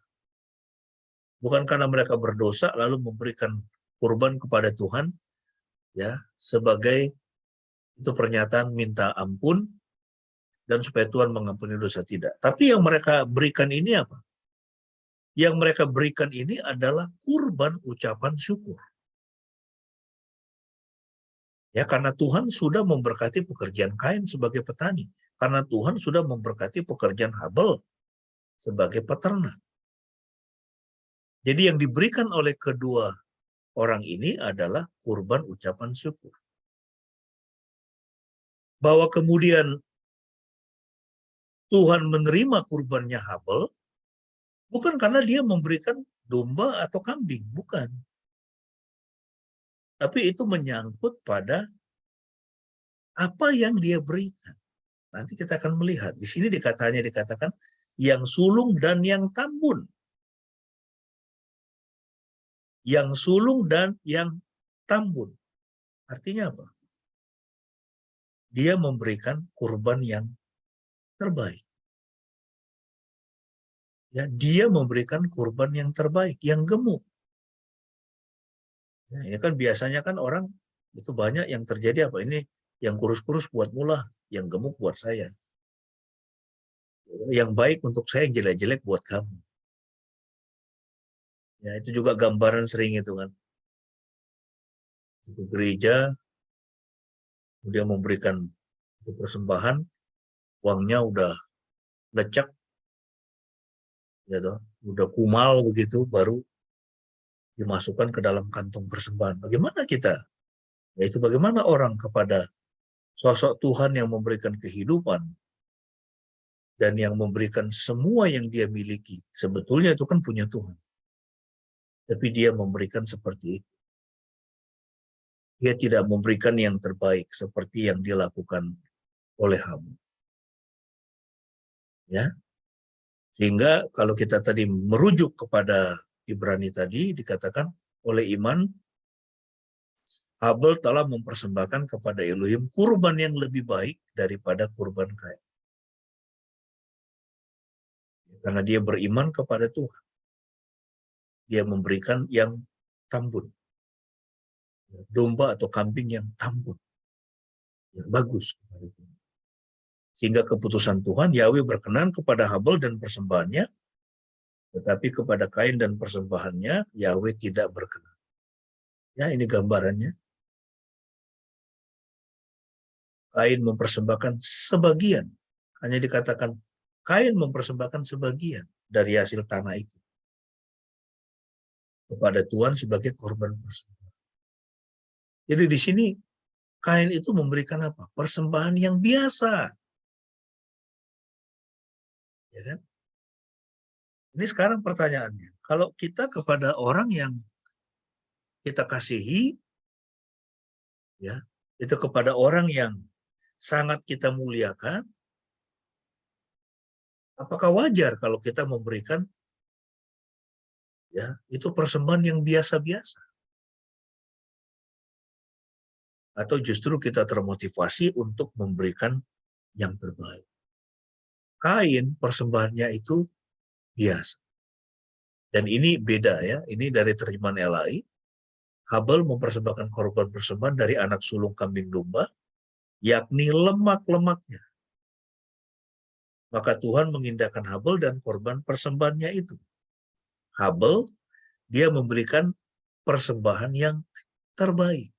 Bukan karena mereka berdosa lalu memberikan kurban kepada Tuhan ya sebagai itu pernyataan minta ampun dan supaya Tuhan mengampuni dosa, tidak. Tapi yang mereka berikan ini apa? Yang mereka berikan ini adalah kurban ucapan syukur. Ya, karena Tuhan sudah memberkati pekerjaan Kain sebagai petani, karena Tuhan sudah memberkati pekerjaan Habel sebagai peternak. Jadi yang diberikan oleh kedua orang ini adalah kurban ucapan syukur. Bahwa kemudian Tuhan menerima kurbannya Habel, bukan karena dia memberikan domba atau kambing, bukan. Tapi itu menyangkut pada apa yang dia berikan. Nanti kita akan melihat. Di sini dikatakan yang sulung dan yang tambun. Yang sulung dan yang tambun. Artinya apa? Dia memberikan kurban yang terbaik. Ya, dia memberikan kurban yang terbaik, yang gemuk. Ya, ini kan biasanya kan orang itu banyak yang terjadi apa? Ini yang kurus-kurus buat mula, yang gemuk buat saya. Yang baik untuk saya, yang jelek-jelek buat kamu. Ya, itu juga gambaran sering itu kan. Itu gereja, kemudian memberikan persembahan, uangnya udah lecek, ya toh, udah kumal begitu, baru dimasukkan ke dalam kantong persembahan. Bagaimana kita? Yaitu bagaimana orang kepada sosok Tuhan yang memberikan kehidupan dan yang memberikan semua yang dia miliki. Sebetulnya itu kan punya Tuhan. Tapi dia memberikan seperti itu. Dia tidak memberikan yang terbaik seperti yang dilakukan oleh Habel. Ya. Sehingga kalau kita tadi merujuk kepada Ibrani tadi, dikatakan oleh iman Habel telah mempersembahkan kepada Elohim kurban yang lebih baik daripada kurban Kain. Karena dia beriman kepada Tuhan. Dia memberikan yang tambun. Domba atau kambing yang tambun. Yang bagus. Sehingga keputusan Tuhan, Yahweh berkenan kepada Habel dan persembahannya, tetapi kepada Kain dan persembahannya, Yahweh tidak berkenan. Ya, ini gambarannya. Kain mempersembahkan sebagian. Hanya dikatakan Kain mempersembahkan sebagian dari hasil tanah itu. kepada Tuhan sebagai korban persembahan. Jadi di sini Kain itu memberikan apa? Persembahan yang biasa. Ya kan? Ini sekarang pertanyaannya, kalau kita kepada orang yang kita kasihi, ya, itu kepada orang yang sangat kita muliakan, apakah wajar kalau kita memberikan, ya, itu persembahan yang biasa-biasa? Atau justru kita termotivasi untuk memberikan yang terbaik? Kain persembahannya itu biasa. Dan ini beda ya, ini dari terjemahan LAI. Habel mempersembahkan korban persembahan dari anak sulung kambing domba, yakni lemak-lemaknya. Maka Tuhan mengindahkan Habel dan korban persembahannya itu. Habel, dia memberikan persembahan yang terbaik.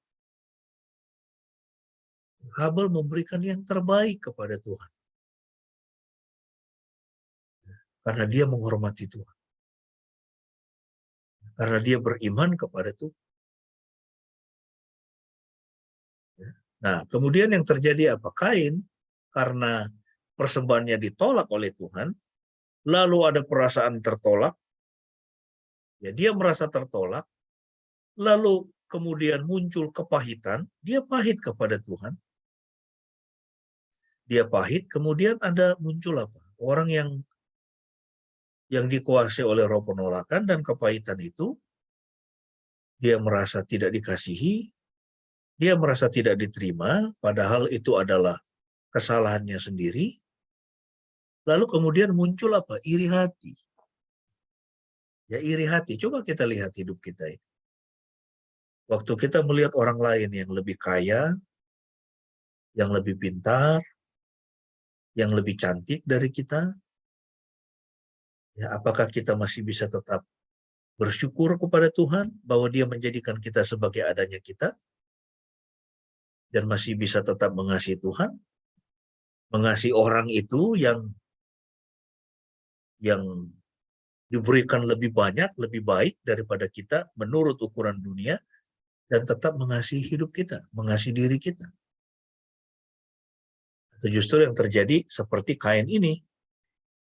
Habel memberikan yang terbaik kepada Tuhan. Karena dia menghormati Tuhan. Karena dia beriman kepada Tuhan. Nah, kemudian yang terjadi apa? Kain, karena persembahannya ditolak oleh Tuhan, lalu ada perasaan tertolak, ya dia merasa tertolak, lalu kemudian muncul kepahitan, dia pahit kepada Tuhan, dia pahit, kemudian ada muncul apa? Orang yang dikuasai oleh roh penolakan dan kepahitan itu, dia merasa tidak dikasihi, dia merasa tidak diterima, padahal itu adalah kesalahannya sendiri. Lalu kemudian muncul apa? Iri hati. Ya, iri hati. Coba kita lihat hidup kita ini. Waktu kita melihat orang lain yang lebih kaya, yang lebih pintar, yang lebih cantik dari kita, ya, apakah kita masih bisa tetap bersyukur kepada Tuhan bahwa Dia menjadikan kita sebagai adanya kita, dan masih bisa tetap mengasihi Tuhan, mengasihi orang itu yang diberikan lebih banyak, lebih baik daripada kita menurut ukuran dunia, dan tetap mengasihi hidup kita, mengasihi diri kita. Atau justru yang terjadi seperti Kain ini,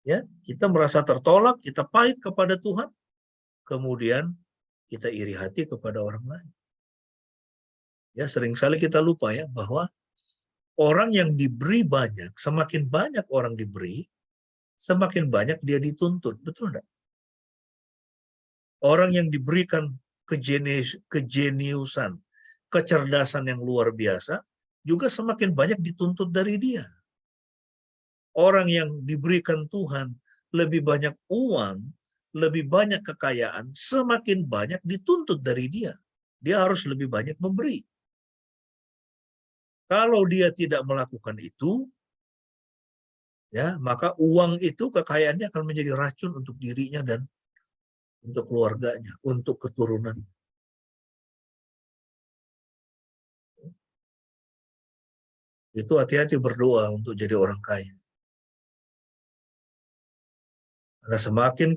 ya, kita merasa tertolak, kita pahit kepada Tuhan, kemudian kita iri hati kepada orang lain. Ya, seringkali kita lupa ya bahwa orang yang diberi banyak, semakin banyak orang diberi, semakin banyak dia dituntut, betul enggak? Orang yang diberikan kejeniusan, kecerdasan yang luar biasa, juga semakin banyak dituntut dari dia. Orang yang diberikan Tuhan lebih banyak uang, lebih banyak kekayaan, semakin banyak dituntut dari dia. Dia harus lebih banyak memberi. Kalau dia tidak melakukan itu, ya, maka uang itu, kekayaannya akan menjadi racun untuk dirinya dan untuk keluarganya, untuk keturunan. Itu hati-hati berdoa untuk jadi orang kaya. Karena semakin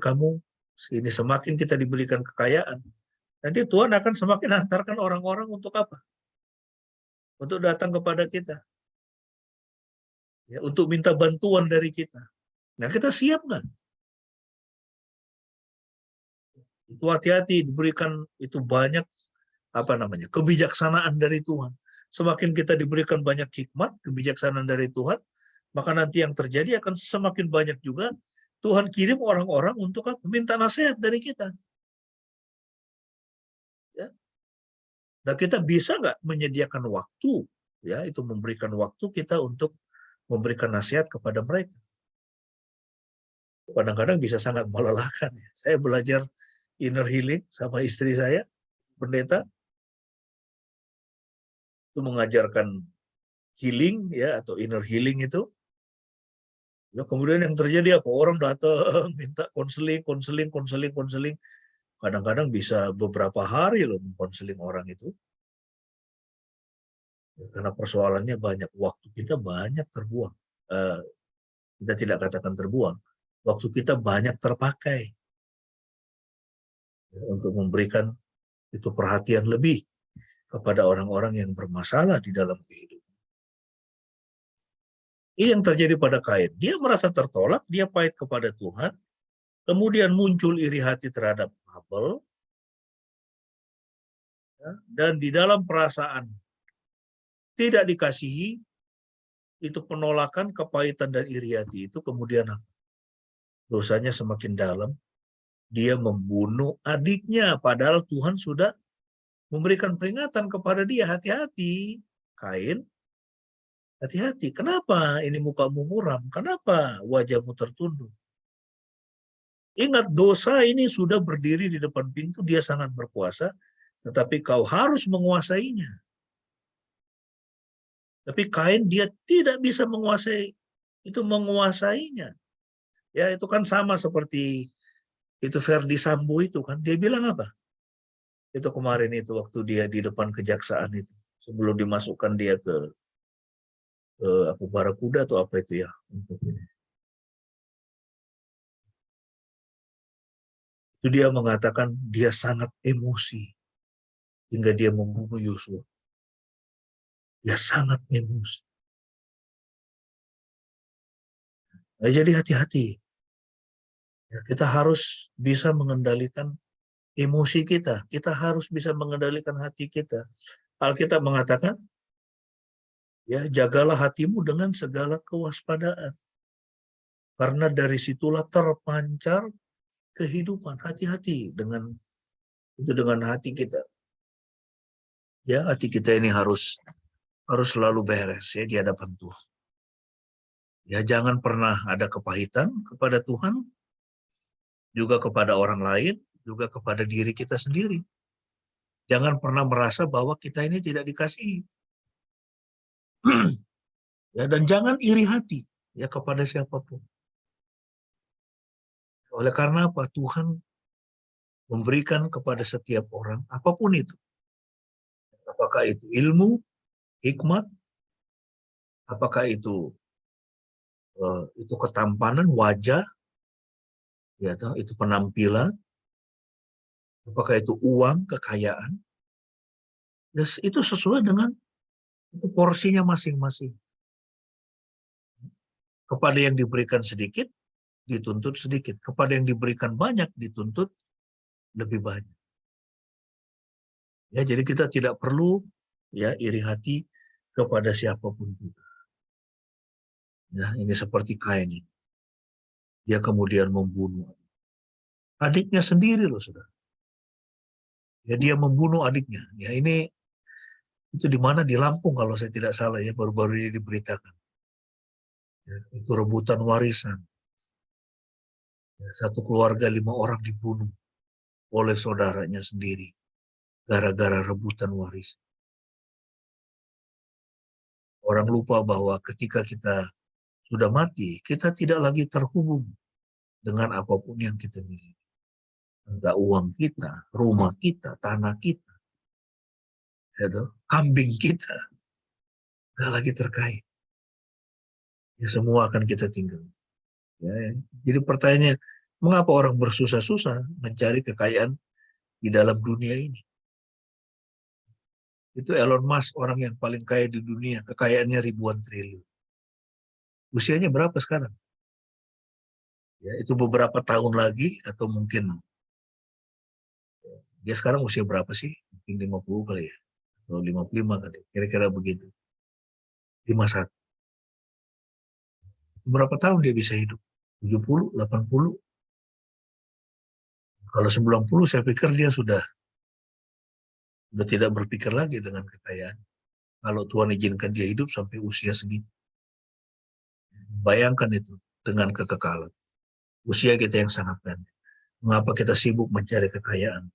kita diberikan kekayaan, nanti Tuhan akan semakin hantarkan orang-orang untuk apa? Untuk datang kepada kita. Ya, untuk minta bantuan dari kita. Nah, kita siap nggak? Itu hati-hati, diberikan itu banyak kebijaksanaan dari Tuhan. Semakin kita diberikan banyak hikmat, kebijaksanaan dari Tuhan, maka nanti yang terjadi akan semakin banyak juga Tuhan kirim orang-orang untuk minta nasihat dari kita. Ya. Nah, kita bisa nggak menyediakan waktu, ya, itu memberikan waktu kita untuk memberikan nasihat kepada mereka. Kadang-kadang bisa sangat melelahkan. Saya belajar inner healing sama istri saya, pendeta, itu mengajarkan healing, ya, atau inner healing itu. Ya, kemudian yang terjadi apa? Orang datang minta konseling. Kadang-kadang bisa beberapa hari loh mengkonseling orang itu. Ya, karena persoalannya banyak, waktu kita banyak terbuang. Kita tidak katakan terbuang, waktu kita banyak terpakai. untuk memberikan itu perhatian lebih kepada orang-orang yang bermasalah di dalam kehidupan. Ini yang terjadi pada Kain. Dia merasa tertolak, dia pahit kepada Tuhan, kemudian muncul iri hati terhadap Habel, ya, dan di dalam perasaan tidak dikasihi, itu penolakan, kepahitan, dan iri hati itu kemudian dosanya semakin dalam. Dia membunuh adiknya, padahal Tuhan sudah memberikan peringatan kepada dia, hati-hati, Kain, hati-hati. Kenapa ini mukamu muram? Kenapa wajahmu tertunduk? Ingat, dosa ini sudah berdiri di depan pintu, dia sangat berkuasa, tetapi kau harus menguasainya. Tapi Kain, dia tidak bisa menguasainya. Ya, itu kan sama seperti itu Verdi Sambo itu kan. Dia bilang apa? Itu kemarin itu waktu dia di depan kejaksaan itu, sebelum dimasukkan dia ke Barakuda atau apa itu ya, untuk ini. Itu dia mengatakan dia sangat emosi hingga dia membunuh Yosua. Dia sangat emosi. Nah, jadi hati-hati. Ya, kita harus bisa mengendalikan emosi kita. Kita harus bisa mengendalikan hati kita. Alkitab mengatakan, ya, jagalah hatimu dengan segala kewaspadaan. Karena dari situlah terpancar kehidupan. Hati-hati dengan hati kita. Ya, hati kita ini harus selalu beres ya di hadapan Tuhan. Ya, jangan pernah ada kepahitan kepada Tuhan, juga kepada orang lain, juga kepada diri kita sendiri. Jangan pernah merasa bahwa kita ini tidak dikasihi. Ya, dan jangan iri hati ya kepada siapapun. Oleh karena apa? Tuhan memberikan kepada setiap orang apapun itu. Apakah itu ilmu, hikmat, apakah itu ketampanan wajah, ya, itu penampilan, apakah itu uang, kekayaan, ya, itu sesuai dengan itu porsinya masing-masing. Kepada yang diberikan sedikit, dituntut sedikit. Kepada yang diberikan banyak, dituntut lebih banyak. Ya, jadi kita tidak perlu ya iri hati kepada siapapun juga. Ya, ini seperti Kain. Dia kemudian membunuh adiknya sendiri loh, saudara. Ya, dia membunuh adiknya. Ya, ini itu di mana, di Lampung kalau saya tidak salah ya, baru-baru ini diberitakan. Ya, itu rebutan warisan. Ya, satu keluarga 5 orang dibunuh oleh saudaranya sendiri gara-gara rebutan warisan. Orang lupa bahwa ketika kita sudah mati, kita tidak lagi terhubung dengan apapun yang kita miliki. Entah uang kita, rumah kita, tanah kita, kambing kita, tidak lagi terkait. Ya, semua akan kita tinggal. Ya. Jadi pertanyaannya, mengapa orang bersusah-susah mencari kekayaan di dalam dunia ini? Itu Elon Musk, orang yang paling kaya di dunia, kekayaannya ribuan triliun. Usianya berapa sekarang? Ya, itu beberapa tahun lagi, atau mungkin dia sekarang usia berapa sih? Mungkin 50 kali ya, atau 55 kali, kira-kira begitu. 51. Berapa tahun dia bisa hidup? 70, 80? Kalau 90, saya pikir dia sudah tidak berpikir lagi dengan kekayaan. Kalau Tuhan izinkan dia hidup sampai usia segitu. Bayangkan itu dengan kekekalan. Usia kita yang sangat pendek. Mengapa kita sibuk mencari kekayaan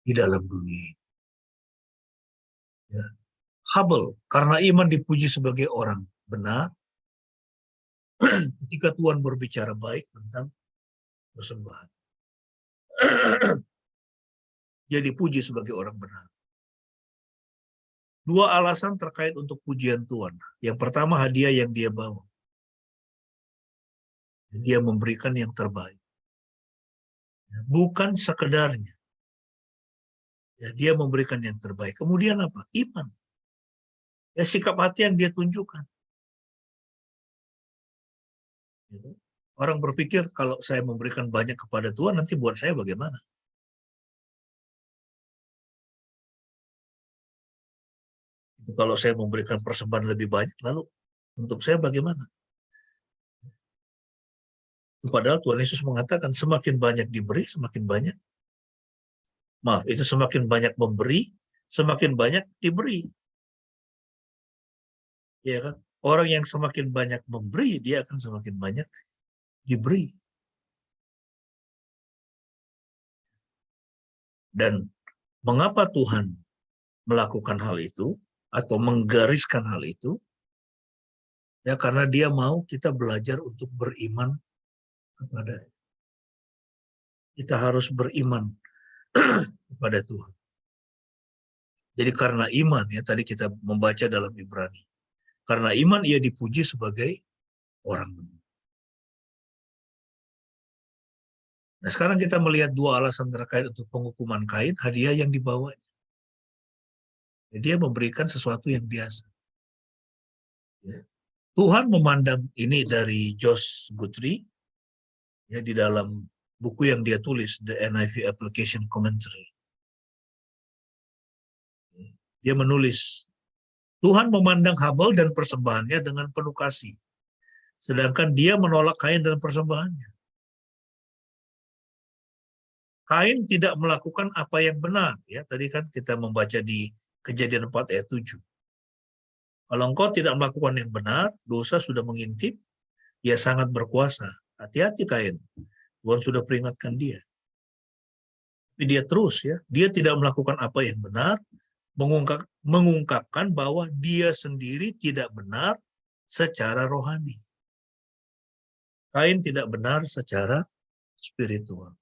di dalam dunia? Ya. Habel, karena iman dipuji sebagai orang benar, ketika Tuhan berbicara baik tentang persembahan. Dia dipuji sebagai orang benar. 2 alasan terkait untuk pujian Tuhan. Yang pertama, hadiah yang dia bawa. Dia memberikan yang terbaik. Bukan sekedarnya. Ya, dia memberikan yang terbaik. Kemudian apa? Iman. Ya, sikap hati yang dia tunjukkan. Gitu. Orang berpikir kalau saya memberikan banyak kepada Tuhan, nanti buat saya bagaimana? Kalau saya memberikan persembahan lebih banyak, lalu untuk saya bagaimana? Padahal Tuhan Yesus mengatakan semakin banyak diberi, semakin banyak. Maaf, itu semakin banyak memberi, semakin banyak diberi. Ya kan? Orang yang semakin banyak memberi, dia akan semakin banyak diberi. Dan mengapa Tuhan melakukan hal itu atau menggariskan hal itu? Ya karena dia mau kita belajar untuk beriman kepada. Kita harus beriman kepada Tuhan. Jadi karena iman, ya tadi kita membaca dalam Ibrani. Karena iman ia dipuji sebagai orang benar. Nah sekarang kita melihat dua alasan terkait untuk penghukuman Kain, hadiah yang dibawa. Dia memberikan sesuatu yang biasa. Ya. Tuhan memandang ini dari Josh Guthrie, ya, di dalam buku yang dia tulis, The NIV Application Commentary. Dia menulis, Tuhan memandang Habel dan persembahannya dengan penuh kasih, sedangkan dia menolak Kain dan persembahannya. Kain tidak melakukan apa yang benar. Ya, tadi kan kita membaca di Kejadian 4 ayat 7. Kalau engkau tidak melakukan yang benar, dosa sudah mengintip, ia sangat berkuasa. Hati-hati Kain. Tuhan sudah peringatkan dia. Tapi dia terus, ya, dia tidak melakukan apa yang benar, mengungkapkan bahwa dia sendiri tidak benar secara rohani. Kain tidak benar secara spiritual.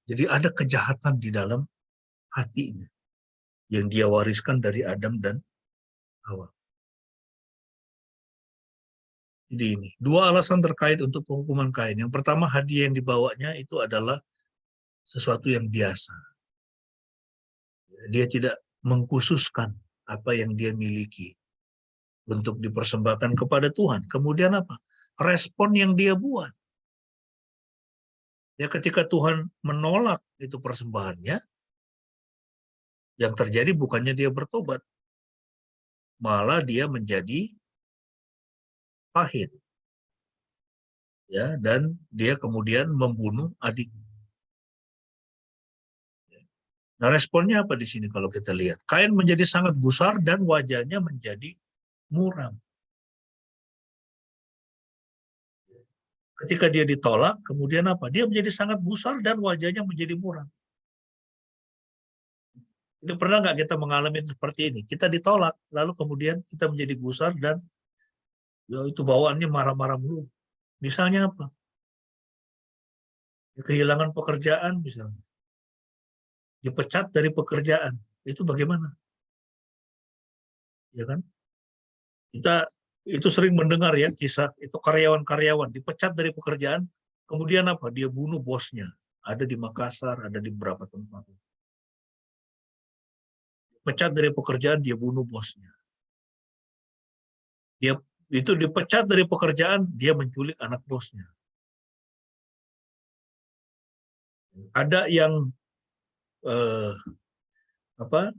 Jadi ada kejahatan di dalam hatinya yang dia wariskan dari Adam dan Hawa. Jadi ini, dua alasan terkait untuk penghukuman Kain. Yang pertama, hadiah yang dibawanya itu adalah sesuatu yang biasa. Dia tidak mengkhususkan apa yang dia miliki untuk dipersembahkan kepada Tuhan. Kemudian apa? Respon yang dia buat. Ya, ketika Tuhan menolak itu persembahannya, yang terjadi bukannya dia bertobat, malah dia menjadi pahit. Ya, dan dia kemudian membunuh adik. Nah, responnya apa di sini kalau kita lihat? Kain menjadi sangat gusar dan wajahnya menjadi muram. Ketika dia ditolak, kemudian apa? Dia menjadi sangat gusar dan wajahnya menjadi muram. Itu pernah nggak kita mengalami seperti ini? Kita ditolak, lalu kemudian kita menjadi gusar dan ya, itu bawaannya marah-marah mulu. Misalnya apa? Ya, kehilangan pekerjaan misalnya. Dipecat dari pekerjaan. Itu bagaimana? Ya kan? Kita itu sering mendengar ya kisah itu karyawan-karyawan dipecat dari pekerjaan, kemudian apa? Dia bunuh bosnya. Ada di Makassar, ada di beberapa tempat. Pecat dari pekerjaan, dia bunuh bosnya. Dia itu dipecat dari pekerjaan, dia menculik anak bosnya. Ada yang apa?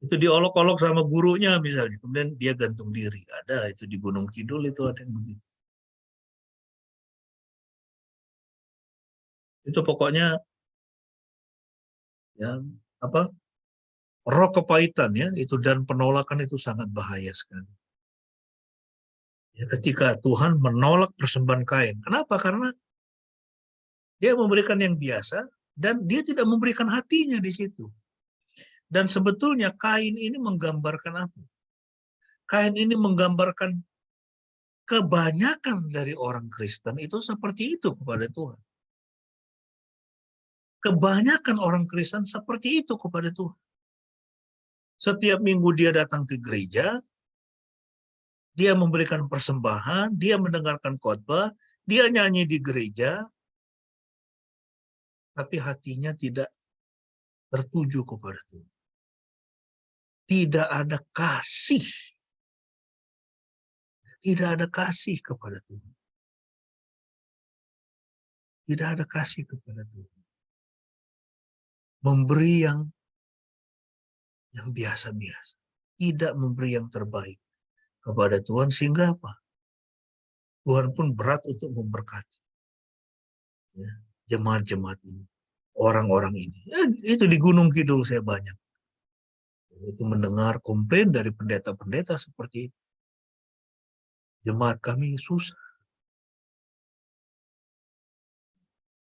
Itu diolok-olok sama gurunya misalnya, kemudian dia gantung diri. Ada itu di Gunung Kidul itu ada yang begitu. Itu pokoknya ya apa? Roh kepahitan ya itu dan penolakan itu sangat bahaya sekali. Ya, ketika Tuhan menolak persembahan Kain. Kenapa? Karena dia memberikan yang biasa dan dia tidak memberikan hatinya di situ. Dan sebetulnya Kain ini menggambarkan apa? Kain ini menggambarkan kebanyakan dari orang Kristen itu seperti itu kepada Tuhan. Kebanyakan orang Kristen seperti itu kepada Tuhan. Setiap minggu dia datang ke gereja, dia memberikan persembahan, dia mendengarkan khotbah, dia nyanyi di gereja, tapi hatinya tidak tertuju kepada Tuhan. Tidak ada kasih. Tidak ada kasih kepada Tuhan. Tidak ada kasih kepada Tuhan. Memberi yang biasa-biasa. Tidak memberi yang terbaik kepada Tuhan, sehingga apa? Tuhan pun berat untuk memberkati ya, jemaat-jemaat ini, orang-orang ini. Ya, itu di Gunung Kidul saya banyak. Itu mendengar komplain dari pendeta-pendeta seperti itu. Jemaat kami susah.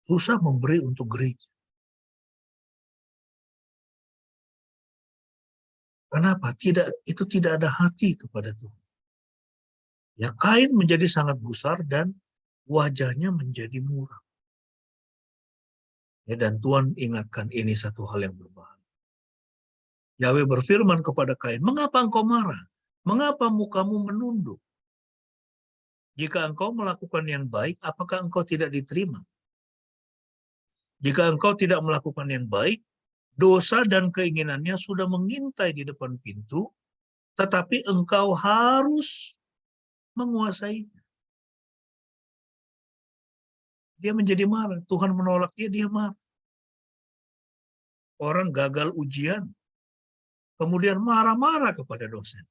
Susah memberi untuk gereja. Kenapa? Itu tidak ada hati kepada Tuhan. Ya, Kain menjadi sangat gusar dan wajahnya menjadi muram. Ya, dan Tuhan ingatkan ini satu hal yang berbahaya. Yahweh berfirman kepada Kain, "Mengapa engkau marah? Mengapa mukamu menunduk? Jika engkau melakukan yang baik, apakah engkau tidak diterima? Jika engkau tidak melakukan yang baik, dosa dan keinginannya sudah mengintai di depan pintu, tetapi engkau harus menguasai." Dia menjadi marah. Tuhan menolak dia marah. Orang gagal ujian, kemudian marah-marah kepada dosen.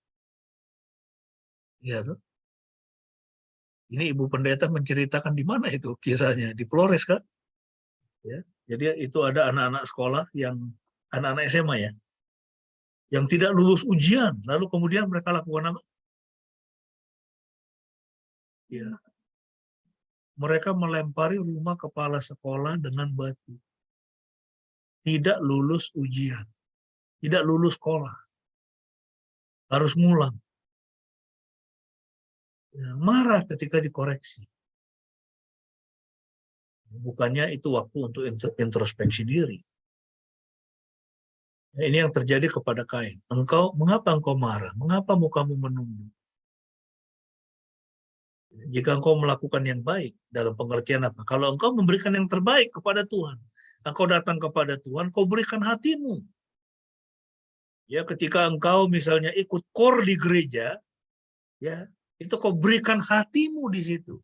Ya, tuh. Ini ibu pendeta menceritakan di mana itu kisahnya, di Flores kan? Ya, jadi itu ada anak-anak sekolah yang anak-anak SMA ya, yang tidak lulus ujian, lalu kemudian mereka lakukan apa? Ya, mereka melempari rumah kepala sekolah dengan batu. Tidak lulus ujian, tidak lulus sekolah, harus ngulang. Ya, marah ketika dikoreksi. Bukannya itu waktu untuk introspeksi diri. Nah, ini yang terjadi kepada Kain. Mengapa engkau marah? Mengapa mukamu menunduk? Jika engkau melakukan yang baik, dalam pengertian apa? Kalau engkau memberikan yang terbaik kepada Tuhan, engkau datang kepada Tuhan, kau berikan hatimu. Ya, ketika engkau misalnya ikut kor di gereja, ya, itu kau berikan hatimu di situ.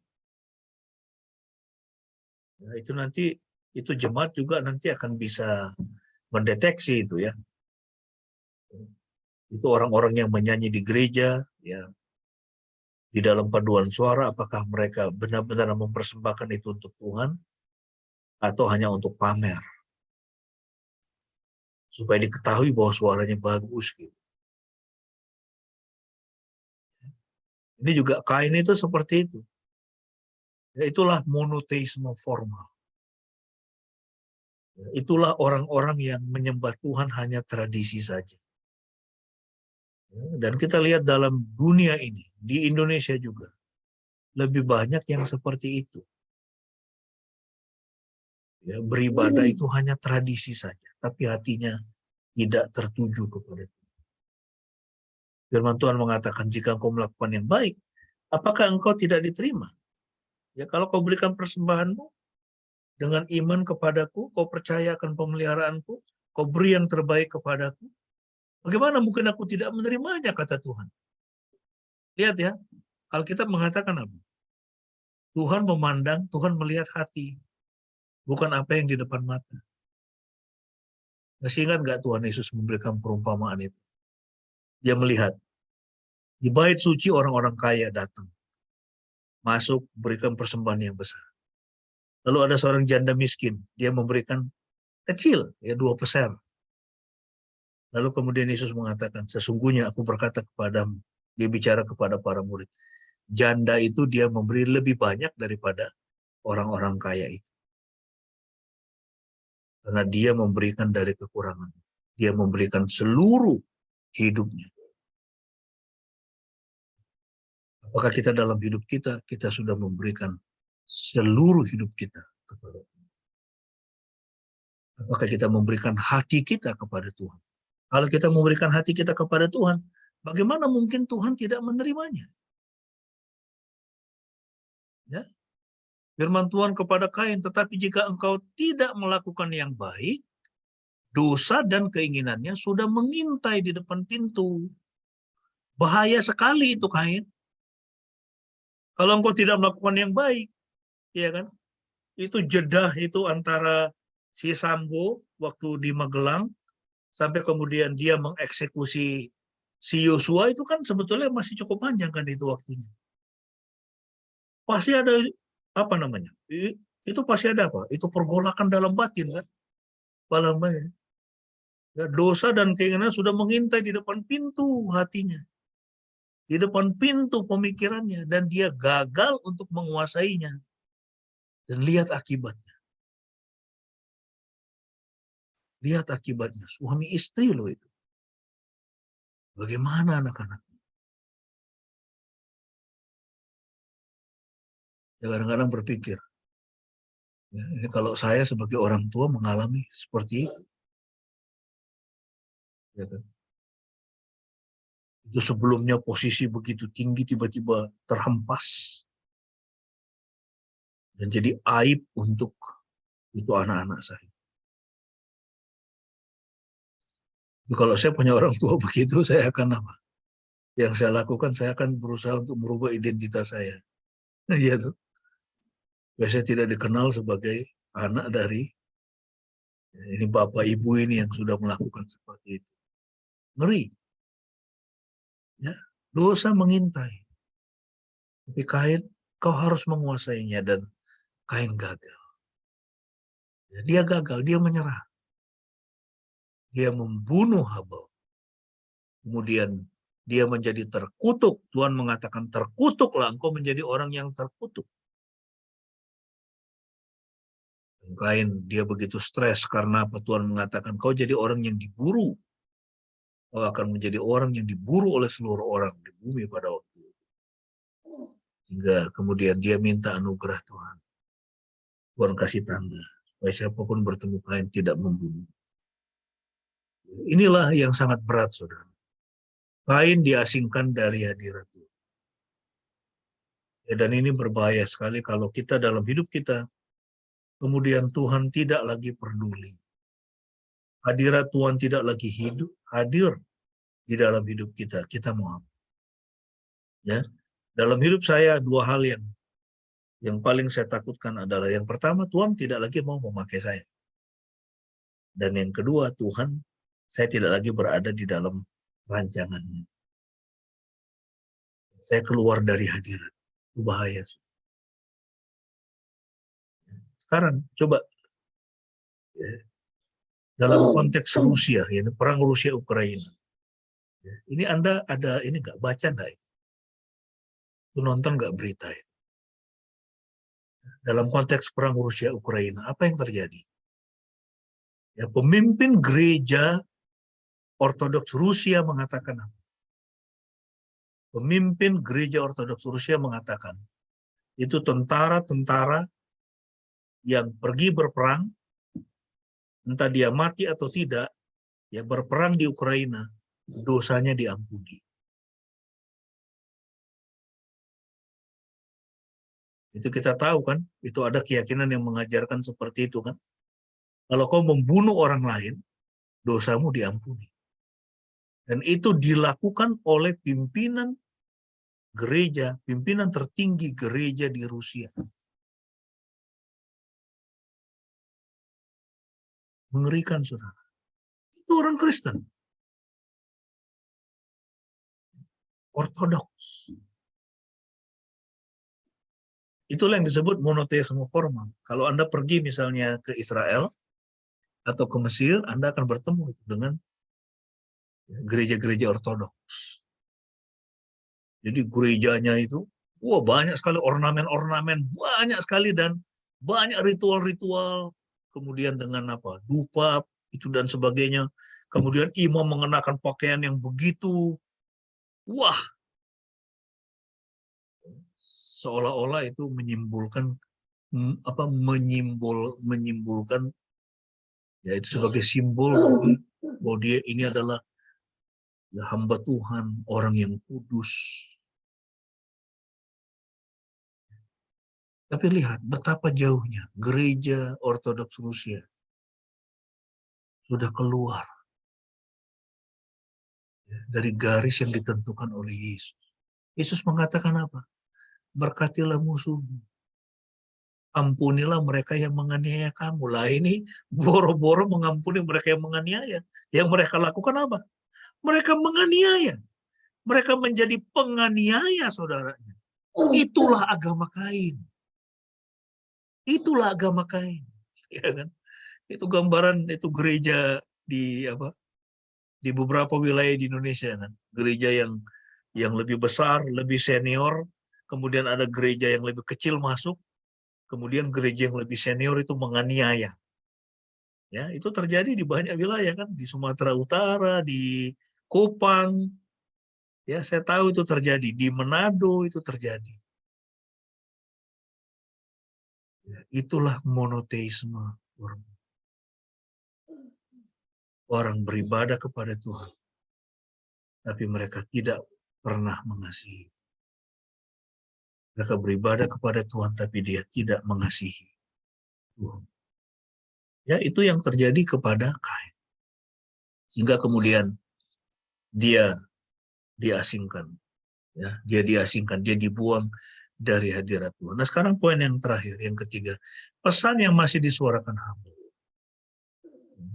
Ya, itu nanti itu jemaat juga nanti akan bisa mendeteksi itu ya. Itu orang-orang yang menyanyi di gereja, ya, di dalam paduan suara, apakah mereka benar-benar mempersembahkan itu untuk Tuhan atau hanya untuk pamer, supaya diketahui bahwa suaranya bagus gitu. Ini juga Kain itu seperti itu. Ya, itulah monoteisme formal. Ya, itulah orang-orang yang menyembah Tuhan hanya tradisi saja. Ya, dan kita lihat dalam dunia ini, di Indonesia juga, lebih banyak yang seperti itu. Ya, beribadah itu hanya tradisi saja, tapi hatinya tidak tertuju kepada Tuhan. Firman Tuhan mengatakan, jika engkau melakukan yang baik, apakah engkau tidak diterima? Ya, kalau kau berikan persembahanmu dengan iman kepadaku, kau percaya akan pemeliharaanku, kau beri yang terbaik kepadaku, bagaimana mungkin aku tidak menerimanya, kata Tuhan. Lihat ya, Alkitab mengatakan apa? Tuhan memandang, Tuhan melihat hati, bukan apa yang di depan mata. Masih ingat nggak Tuhan Yesus memberikan perumpamaan itu? Dia melihat, di bait suci orang-orang kaya datang, masuk, berikan persembahan yang besar. Lalu ada seorang janda miskin, dia memberikan kecil, ya 2 peser. Lalu kemudian Yesus mengatakan, sesungguhnya aku berkata kepadamu, dia bicara kepada para murid, janda itu dia memberi lebih banyak daripada orang-orang kaya itu. Karena dia memberikan dari kekurangan. Dia memberikan seluruh hidupnya. Apakah kita dalam hidup kita sudah memberikan seluruh hidup kita kepada Tuhan? Apakah kita memberikan hati kita kepada Tuhan? Kalau kita memberikan hati kita kepada Tuhan, bagaimana mungkin Tuhan tidak menerimanya? Ya. Firman Tuhan kepada Kain, tetapi jika engkau tidak melakukan yang baik, dosa dan keinginannya sudah mengintai di depan pintu. Bahaya sekali itu, Kain. Kalau engkau tidak melakukan yang baik, ya kan? Itu jedah itu antara si Sambo waktu di Magelang sampai kemudian dia mengeksekusi si Yosua itu kan sebetulnya masih cukup panjang kan itu waktunya. Pasti ada apa namanya? Itu pasti ada apa? Itu pergolakan dalam batin kan? Dalam batin. Ya, dosa dan keinginan sudah mengintai di depan pintu hatinya, di depan pintu pemikirannya, dan dia gagal untuk menguasainya. Dan lihat akibatnya. Lihat akibatnya. Suami istri loh itu. Bagaimana anak-anak? Ya kadang-kadang berpikir, ya, ini kalau saya sebagai orang tua mengalami seperti itu. Ya kan? Itu sebelumnya posisi begitu tinggi tiba-tiba terhempas. Dan jadi aib untuk itu anak-anak saya. Jadi kalau saya punya orang tua begitu, saya akan apa? Yang saya lakukan, saya akan berusaha untuk merubah identitas saya. Iya tuh. Biasanya tidak dikenal sebagai anak dari ini bapak ibu ini yang sudah melakukan seperti itu. Ngeri. Ya, dosa mengintai. Tapi Kain, kau harus menguasainya, dan Kain gagal. Ya, dia gagal, dia menyerah. Dia membunuh Habel. Kemudian dia menjadi terkutuk. Tuhan mengatakan, terkutuklah engkau menjadi orang yang terkutuk. Kain dia begitu stres karena apa? Tuhan mengatakan kau jadi orang yang diburu. Kau akan menjadi orang yang diburu oleh seluruh orang di bumi pada waktu itu. Hingga kemudian dia minta anugerah Tuhan. Tuhan kasih tanda supaya siapapun bertemu Kain tidak membunuh. Inilah yang sangat berat, saudara. Kain diasingkan dari hadirat Tuhan. Ya, dan ini berbahaya sekali kalau kita dalam hidup kita kemudian Tuhan tidak lagi peduli. Hadirat Tuhan tidak lagi hadir di dalam hidup kita. Kita mau apa? Ya, dalam hidup saya dua hal yang paling saya takutkan adalah yang pertama, Tuhan tidak lagi mau memakai saya. Dan yang kedua, saya tidak lagi berada di dalam rancangannya. Saya keluar dari hadirat. Itu bahaya. Sekarang coba ya, dalam konteks Rusia, ya, perang Rusia Ukraina. Ya, ini Anda ada ini nggak baca nggak itu? Itu nonton nggak berita itu? Dalam konteks perang Rusia Ukraina, apa yang terjadi? Ya, pemimpin gereja Ortodoks Rusia mengatakan apa? Pemimpin gereja Ortodoks Rusia mengatakan itu tentara-tentara yang pergi berperang, entah dia mati atau tidak, ya berperang di Ukraina, dosanya diampuni. Itu kita tahu kan, itu ada keyakinan yang mengajarkan seperti itu kan. Kalau kau membunuh orang lain, dosamu diampuni. Dan itu dilakukan oleh pimpinan gereja, pimpinan tertinggi gereja di Rusia. Mengerikan, saudara. Itu orang Kristen. Ortodoks. Itulah yang disebut monoteisme formal. Kalau Anda pergi misalnya ke Israel atau ke Mesir, Anda akan bertemu dengan gereja-gereja ortodoks. Jadi gerejanya itu, banyak sekali ornamen-ornamen, banyak sekali, dan banyak ritual-ritual. Kemudian dengan apa? Dupa, itu dan sebagainya. Kemudian imam mengenakan pakaian yang begitu, wah, seolah-olah itu menyimpulkan menyimpulkan ya itu sebagai simbol bahwa dia ini adalah ya, hamba Tuhan, orang yang kudus. Tapi lihat betapa jauhnya gereja Ortodoks Rusia sudah keluar dari garis yang ditentukan oleh Yesus. Yesus mengatakan apa? Berkatilah musuhmu. Ampunilah mereka yang menganiaya kamu. Lah ini boro-boro mengampuni mereka yang menganiaya. Yang mereka lakukan apa? Mereka menganiaya. Mereka menjadi penganiaya saudaranya. Itulah agama Kain. Itulah agama Kain. Ya kan? Itu gambaran itu gereja di apa? Di beberapa wilayah di Indonesia kan. Gereja yang lebih besar, lebih senior, kemudian ada gereja yang lebih kecil masuk, kemudian gereja yang lebih senior itu menganiaya. Ya, itu terjadi di banyak wilayah kan, di Sumatera Utara, di Kupang. Ya, saya tahu itu terjadi, di Manado itu terjadi. Ya, itulah monoteisme. Orang beribadah kepada Tuhan, tapi mereka tidak pernah mengasihi. Mereka beribadah kepada Tuhan, tapi dia tidak mengasihi Tuhan. Ya, itu yang terjadi kepada Kain. Hingga kemudian dia diasingkan. Ya, dia diasingkan, dia dibuang dari hadirat Tuhan. Nah, sekarang poin yang terakhir, yang ketiga. Pesan yang masih disuarakan hamba.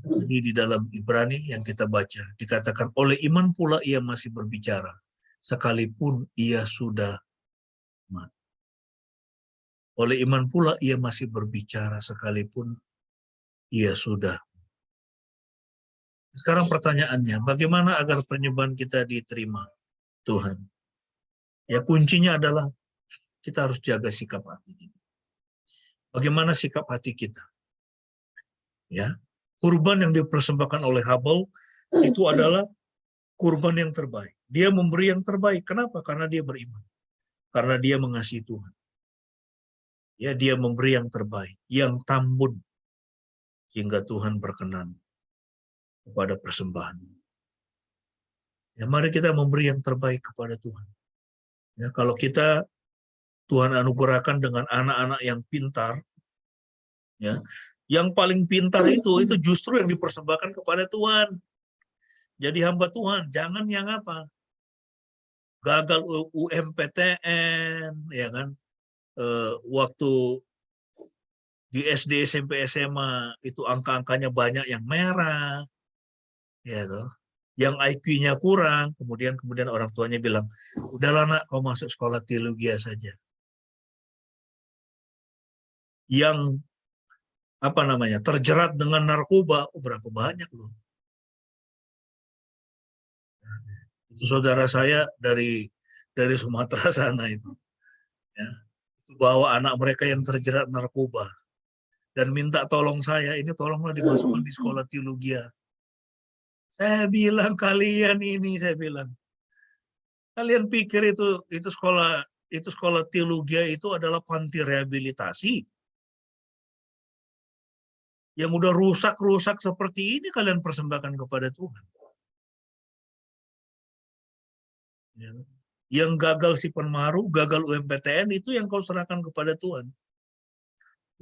Jadi di dalam Ibrani yang kita baca, dikatakan oleh iman pula ia masih berbicara, sekalipun ia sudah mati. Oleh iman pula ia masih berbicara, sekalipun ia sudah. Sekarang pertanyaannya, bagaimana agar penyembahan kita diterima Tuhan? Ya, kuncinya adalah kita harus jaga sikap hati. Bagaimana sikap hati kita? Ya, kurban yang dipersembahkan oleh Habel itu adalah kurban yang terbaik. Dia memberi yang terbaik. Kenapa? Karena dia beriman. Karena dia mengasihi Tuhan. Ya, dia memberi yang terbaik, yang tambun, hingga Tuhan berkenan kepada persembahan. Ya, mari kita memberi yang terbaik kepada Tuhan. Ya, kalau kita Tuhan anugerahkan dengan anak-anak yang pintar, ya, yang paling pintar itu justru yang dipersembahkan kepada Tuhan. Jadi hamba Tuhan, jangan yang apa? Gagal UMPTN, ya kan? Waktu di SD, SMP, SMA itu angka-angkanya banyak yang merah, ya toh. Yang IQ-nya kurang, kemudian orang tuanya bilang, udahlah nak, kau masuk sekolah teologi saja. Yang apa namanya terjerat dengan narkoba, berapa banyak loh. Itu saudara saya dari Sumatera sana itu, ya, itu bawa anak mereka yang terjerat narkoba dan minta tolong saya, ini tolonglah dimasukkan di sekolah teologi. Saya bilang kalian ini, saya bilang, kalian pikir itu sekolah teologi itu adalah panti rehabilitasi? Yang udah rusak seperti ini kalian persembahkan kepada Tuhan. Ya. Yang gagal si Penmaru, gagal UMPTN, itu yang kau serahkan kepada Tuhan.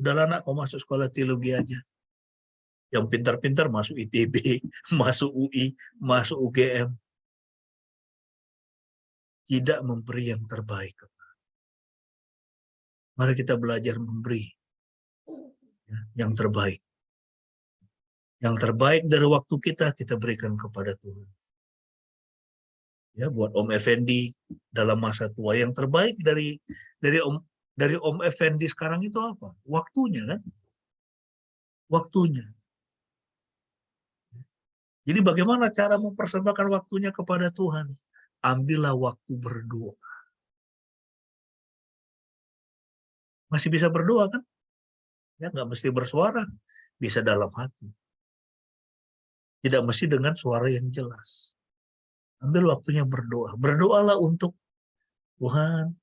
Udahlah nak, kau masuk sekolah teologi aja. Yang pintar-pintar masuk ITB, masuk UI, masuk UGM. Tidak memberi yang terbaik. Mari kita belajar memberi yang terbaik. Yang terbaik dari waktu kita berikan kepada Tuhan. Ya, buat Om Effendi dalam masa tua, yang terbaik dari Om Effendi sekarang itu apa? Waktunya kan? Waktunya. Jadi bagaimana cara mempersembahkan waktunya kepada Tuhan? Ambillah waktu berdoa. Masih bisa berdoa kan? Ya, nggak mesti bersuara, bisa dalam hati. Tidak mesti dengan suara yang jelas. Ambil waktunya berdoa. Berdoalah untuk Tuhan,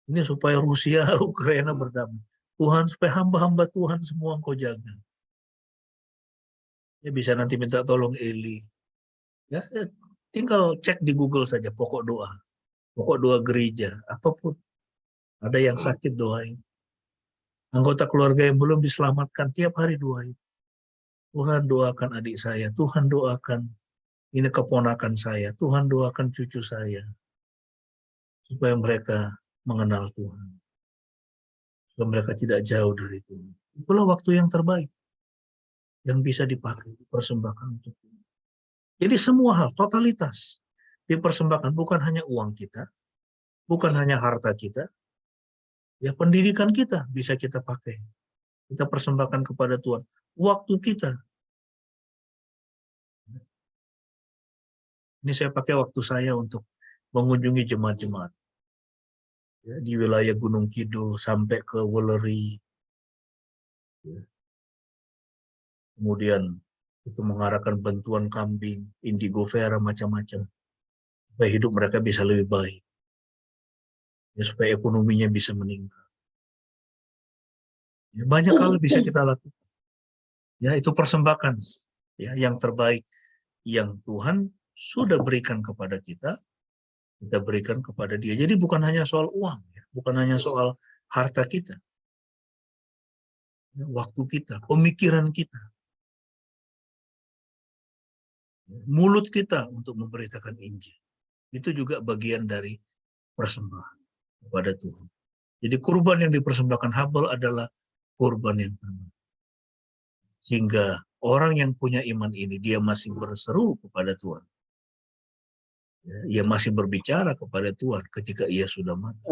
ini supaya Rusia, Ukraina berdamai. Tuhan, supaya hamba-hamba Tuhan semua Engkau jaga. Ya, bisa nanti minta tolong Eli. Ya, tinggal cek di Google saja pokok doa gereja, apapun. Ada yang sakit doain. Anggota keluarga yang belum diselamatkan tiap hari doa itu. Tuhan doakan adik saya, Tuhan doakan ini keponakan saya, Tuhan doakan cucu saya, supaya mereka mengenal Tuhan, supaya mereka tidak jauh dari Tuhan. Itulah waktu yang terbaik yang bisa dipakai, dipersembahkan untuk Tuhan. Jadi semua hal, totalitas dipersembahkan, bukan hanya uang kita, bukan hanya harta kita, ya pendidikan kita bisa kita pakai, kita persembahkan kepada Tuhan. Waktu kita, ini saya pakai waktu saya untuk mengunjungi jemaat-jemaat ya, di wilayah Gunung Kidul sampai ke Weleri, ya. Kemudian itu mengarahkan bantuan kambing, indigo vera, macam-macam, supaya hidup mereka bisa lebih baik, ya, supaya ekonominya bisa meningkat. Ya, banyak hal bisa kita lakukan. Ya, itu persembahan ya yang terbaik yang Tuhan sudah berikan kepada kita berikan kepada Dia. Jadi bukan hanya soal uang, ya, bukan hanya soal harta kita, ya, waktu kita, pemikiran kita, ya, mulut kita untuk memberitakan Injil. Itu juga bagian dari persembahan kepada Tuhan. Jadi kurban yang dipersembahkan Habel adalah kurban yang terbaik. Sehingga orang yang punya iman ini, dia masih berseru kepada Tuhan. Ya, ia masih berbicara kepada Tuhan ketika ia sudah mati.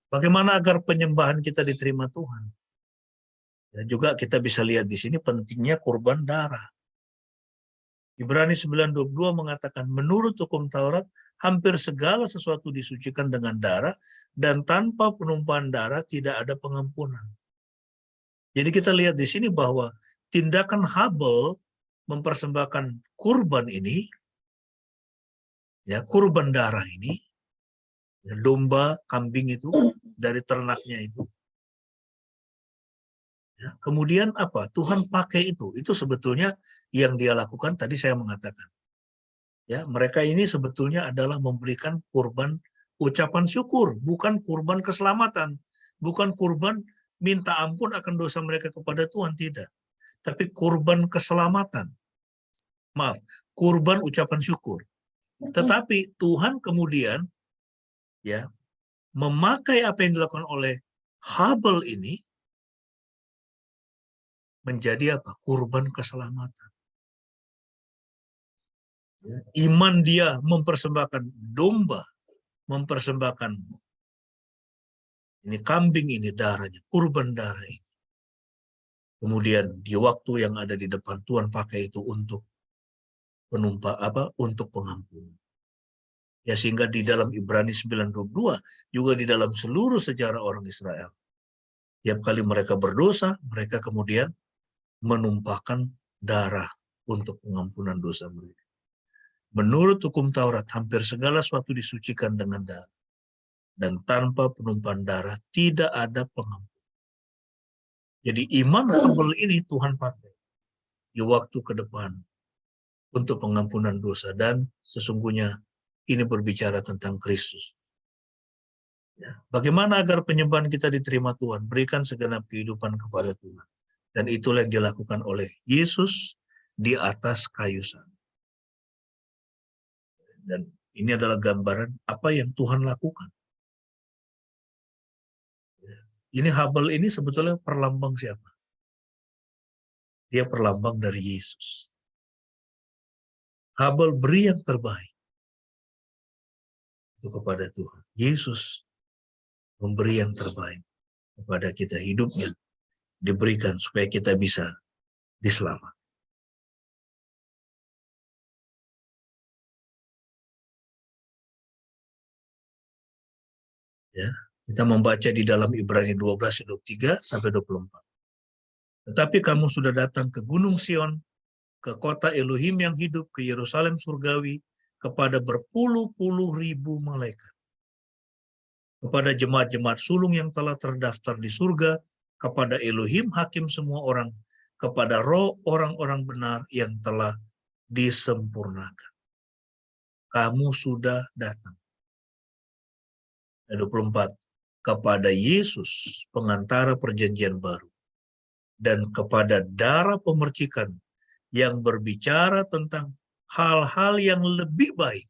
Bagaimana agar penyembahan kita diterima Tuhan? Ya, juga kita bisa lihat di sini pentingnya kurban darah. Ibrani 9:22 mengatakan, menurut hukum Taurat, hampir segala sesuatu disucikan dengan darah, dan tanpa penumpahan darah tidak ada pengampunan. Jadi kita lihat di sini bahwa tindakan Habel mempersembahkan kurban ini, ya kurban darah ini, ya, domba, kambing itu dari ternaknya itu. Ya, kemudian apa? Tuhan pakai itu. Itu sebetulnya yang dia lakukan tadi saya mengatakan. Ya, mereka ini sebetulnya adalah memberikan kurban ucapan syukur, bukan kurban keselamatan, bukan kurban minta ampun akan dosa mereka kepada Tuhan, tidak. Tapi kurban keselamatan. Maaf, kurban ucapan syukur. Tetapi Tuhan kemudian ya memakai apa yang dilakukan oleh Habel ini menjadi apa? Kurban keselamatan. Ya, iman dia mempersembahkan domba, mempersembahkan ini kambing ini darahnya, kurban darah ini. Kemudian di waktu yang ada di depan Tuhan pakai itu untuk untuk pengampunan. Ya sehingga di dalam Ibrani 9:22 juga di dalam seluruh sejarah orang Israel, tiap kali mereka berdosa, mereka kemudian menumpahkan darah untuk pengampunan dosa mereka. Menurut hukum Taurat, hampir segala sesuatu disucikan dengan darah. Dan tanpa penumpahan darah tidak ada pengampunan. Jadi iman Habel ini Tuhan pakai di waktu ke depan untuk pengampunan dosa, dan sesungguhnya ini berbicara tentang Kristus. Ya. Bagaimana agar penyembahan kita diterima Tuhan? Berikan segenap kehidupan kepada Tuhan. Dan itulah yang dilakukan oleh Yesus di atas kayu salib. Dan ini adalah gambaran apa yang Tuhan lakukan. Ini Habel ini sebetulnya perlambang siapa? Dia perlambang dari Yesus. Habel beri yang terbaik itu kepada Tuhan. Yesus memberi yang terbaik kepada kita, hidupnya diberikan supaya kita bisa diselamatkan. Ya, kita membaca di dalam Ibrani 12:23-24. Tetapi kamu sudah datang ke Gunung Sion, ke kota Elohim yang hidup, ke Yerusalem surgawi, kepada berpuluh-puluh ribu malaikat, kepada jemaat-jemaat sulung yang telah terdaftar di surga, kepada Elohim hakim semua orang, kepada roh orang-orang benar yang telah disempurnakan. Kamu sudah datang. 24. kepada Yesus, pengantara perjanjian baru, dan kepada darah pemercikan yang berbicara tentang hal-hal yang lebih baik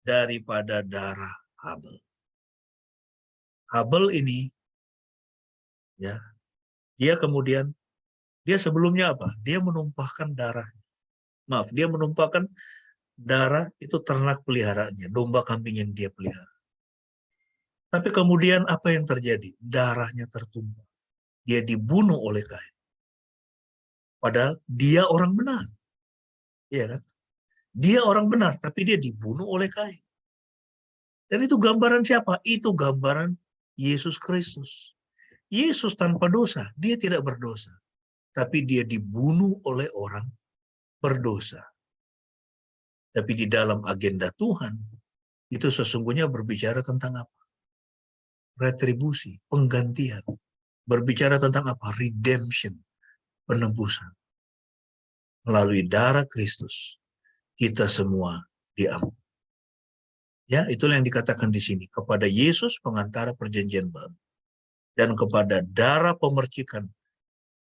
daripada darah Habel. Habel ini, ya, dia sebelumnya apa? Dia menumpahkan darah. Maaf, dia menumpahkan darah itu ternak peliharaannya, domba kambing yang dia pelihara. Tapi kemudian apa yang terjadi? Darahnya tertumpah. Dia dibunuh oleh Kain. Padahal dia orang benar. Iya kan? Dia orang benar, tapi dia dibunuh oleh Kain. Dan itu gambaran siapa? Itu gambaran Yesus Kristus. Yesus tanpa dosa, dia tidak berdosa. Tapi dia dibunuh oleh orang berdosa. Tapi di dalam agenda Tuhan, itu sesungguhnya berbicara tentang apa? Retribusi, penggantian. Berbicara tentang apa? Redemption, penebusan. Melalui darah Kristus, kita semua diampuni. Ya, itulah yang dikatakan di sini. Kepada Yesus, pengantara perjanjian baru. Dan kepada darah pemercikan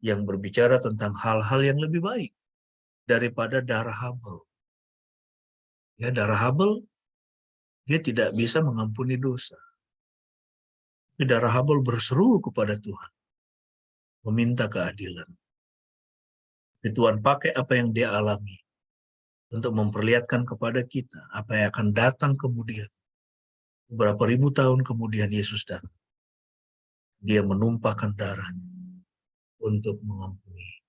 yang berbicara tentang hal-hal yang lebih baik daripada darah Habel. Ya, darah Habel, dia tidak bisa mengampuni dosa. Tapi darah Habel berseru kepada Tuhan, meminta keadilan. Tapi Tuhan pakai apa yang dia alami untuk memperlihatkan kepada kita apa yang akan datang kemudian. Beberapa ribu tahun kemudian Yesus datang. Dia menumpahkan darahnya untuk mengampuni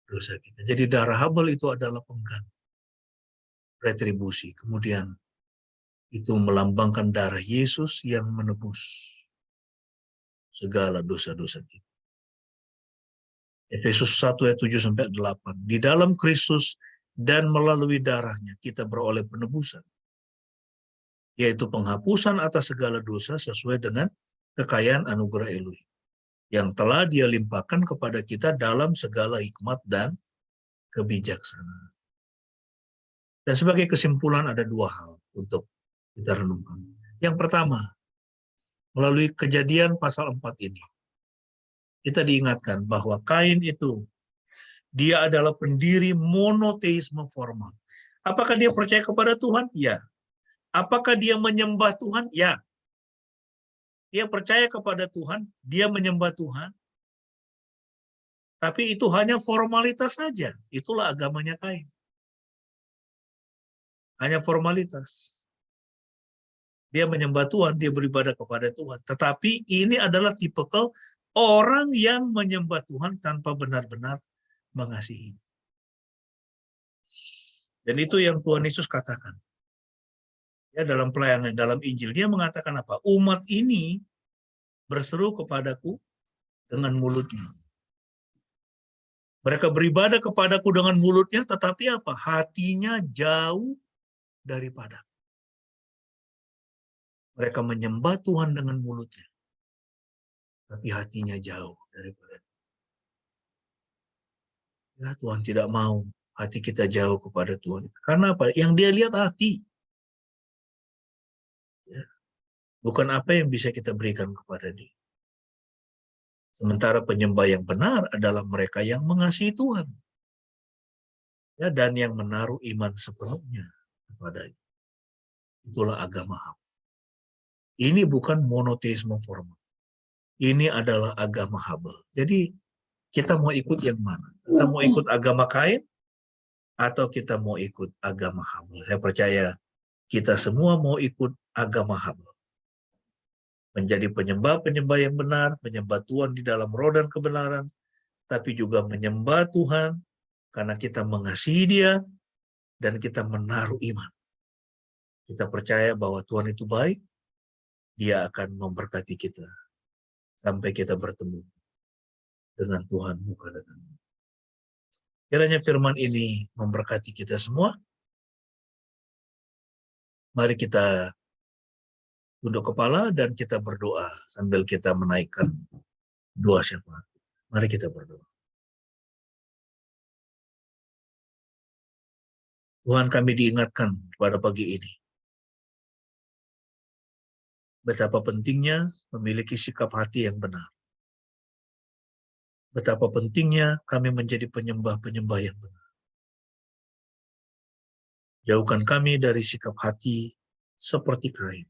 dosa kita. Jadi darah Habel itu adalah pengganti, retribusi. Kemudian itu melambangkan darah Yesus yang menebus segala dosa-dosa kita. Efesus 1 ayat 7-8. Di dalam Kristus dan melalui darahnya kita beroleh penebusan, yaitu penghapusan atas segala dosa sesuai dengan kekayaan anugerah Elohim yang telah Dia limpahkan kepada kita dalam segala hikmat dan kebijaksanaan. Dan sebagai kesimpulan ada dua hal untuk kita renungkan. Yang pertama, melalui Kejadian pasal 4 ini, kita diingatkan bahwa Kain itu, dia adalah pendiri monoteisme formal. Apakah dia percaya kepada Tuhan? Ya. Apakah dia menyembah Tuhan? Ya. Dia percaya kepada Tuhan, dia menyembah Tuhan, tapi itu hanya formalitas saja. Itulah agamanya Kain. Hanya formalitas. Dia menyembah Tuhan, dia beribadah kepada Tuhan. Tetapi ini adalah tipikal orang yang menyembah Tuhan tanpa benar-benar mengasihi. Dan itu yang Tuhan Yesus katakan. Ya, dalam pelayanan, dalam Injil, dia mengatakan apa? Umat ini berseru kepadaku dengan mulutnya. Mereka beribadah kepadaku dengan mulutnya, tetapi apa? Hatinya jauh daripada. Mereka menyembah Tuhan dengan mulutnya, tapi hatinya jauh daripada. Ya, Tuhan tidak mau hati kita jauh kepada Tuhan. Karena apa? Yang dia lihat hati. Ya. Bukan apa yang bisa kita berikan kepada dia. Sementara penyembah yang benar adalah mereka yang mengasihi Tuhan. Ya, dan yang menaruh iman sepenuhnya kepadanya. Itulah agama Ham. Ini bukan monoteisme formal. Ini adalah agama Habel. Jadi kita mau ikut yang mana? Kita mau ikut agama Kain atau kita mau ikut agama Habel? Saya percaya kita semua mau ikut agama Habel. Menjadi penyembah-penyembah yang benar, menyembah Tuhan di dalam roh dan kebenaran, tapi juga menyembah Tuhan karena kita mengasihi Dia dan kita menaruh iman. Kita percaya bahwa Tuhan itu baik, Dia akan memberkati kita sampai kita bertemu dengan Tuhan muka depan. Kiranya firman ini memberkati kita semua. Mari kita tunduk kepala dan kita berdoa sambil kita menaikkan doa syafaat. Mari kita berdoa. Tuhan, kami diingatkan pada pagi ini betapa pentingnya memiliki sikap hati yang benar. Betapa pentingnya kami menjadi penyembah-penyembah yang benar. Jauhkan kami dari sikap hati seperti Kain,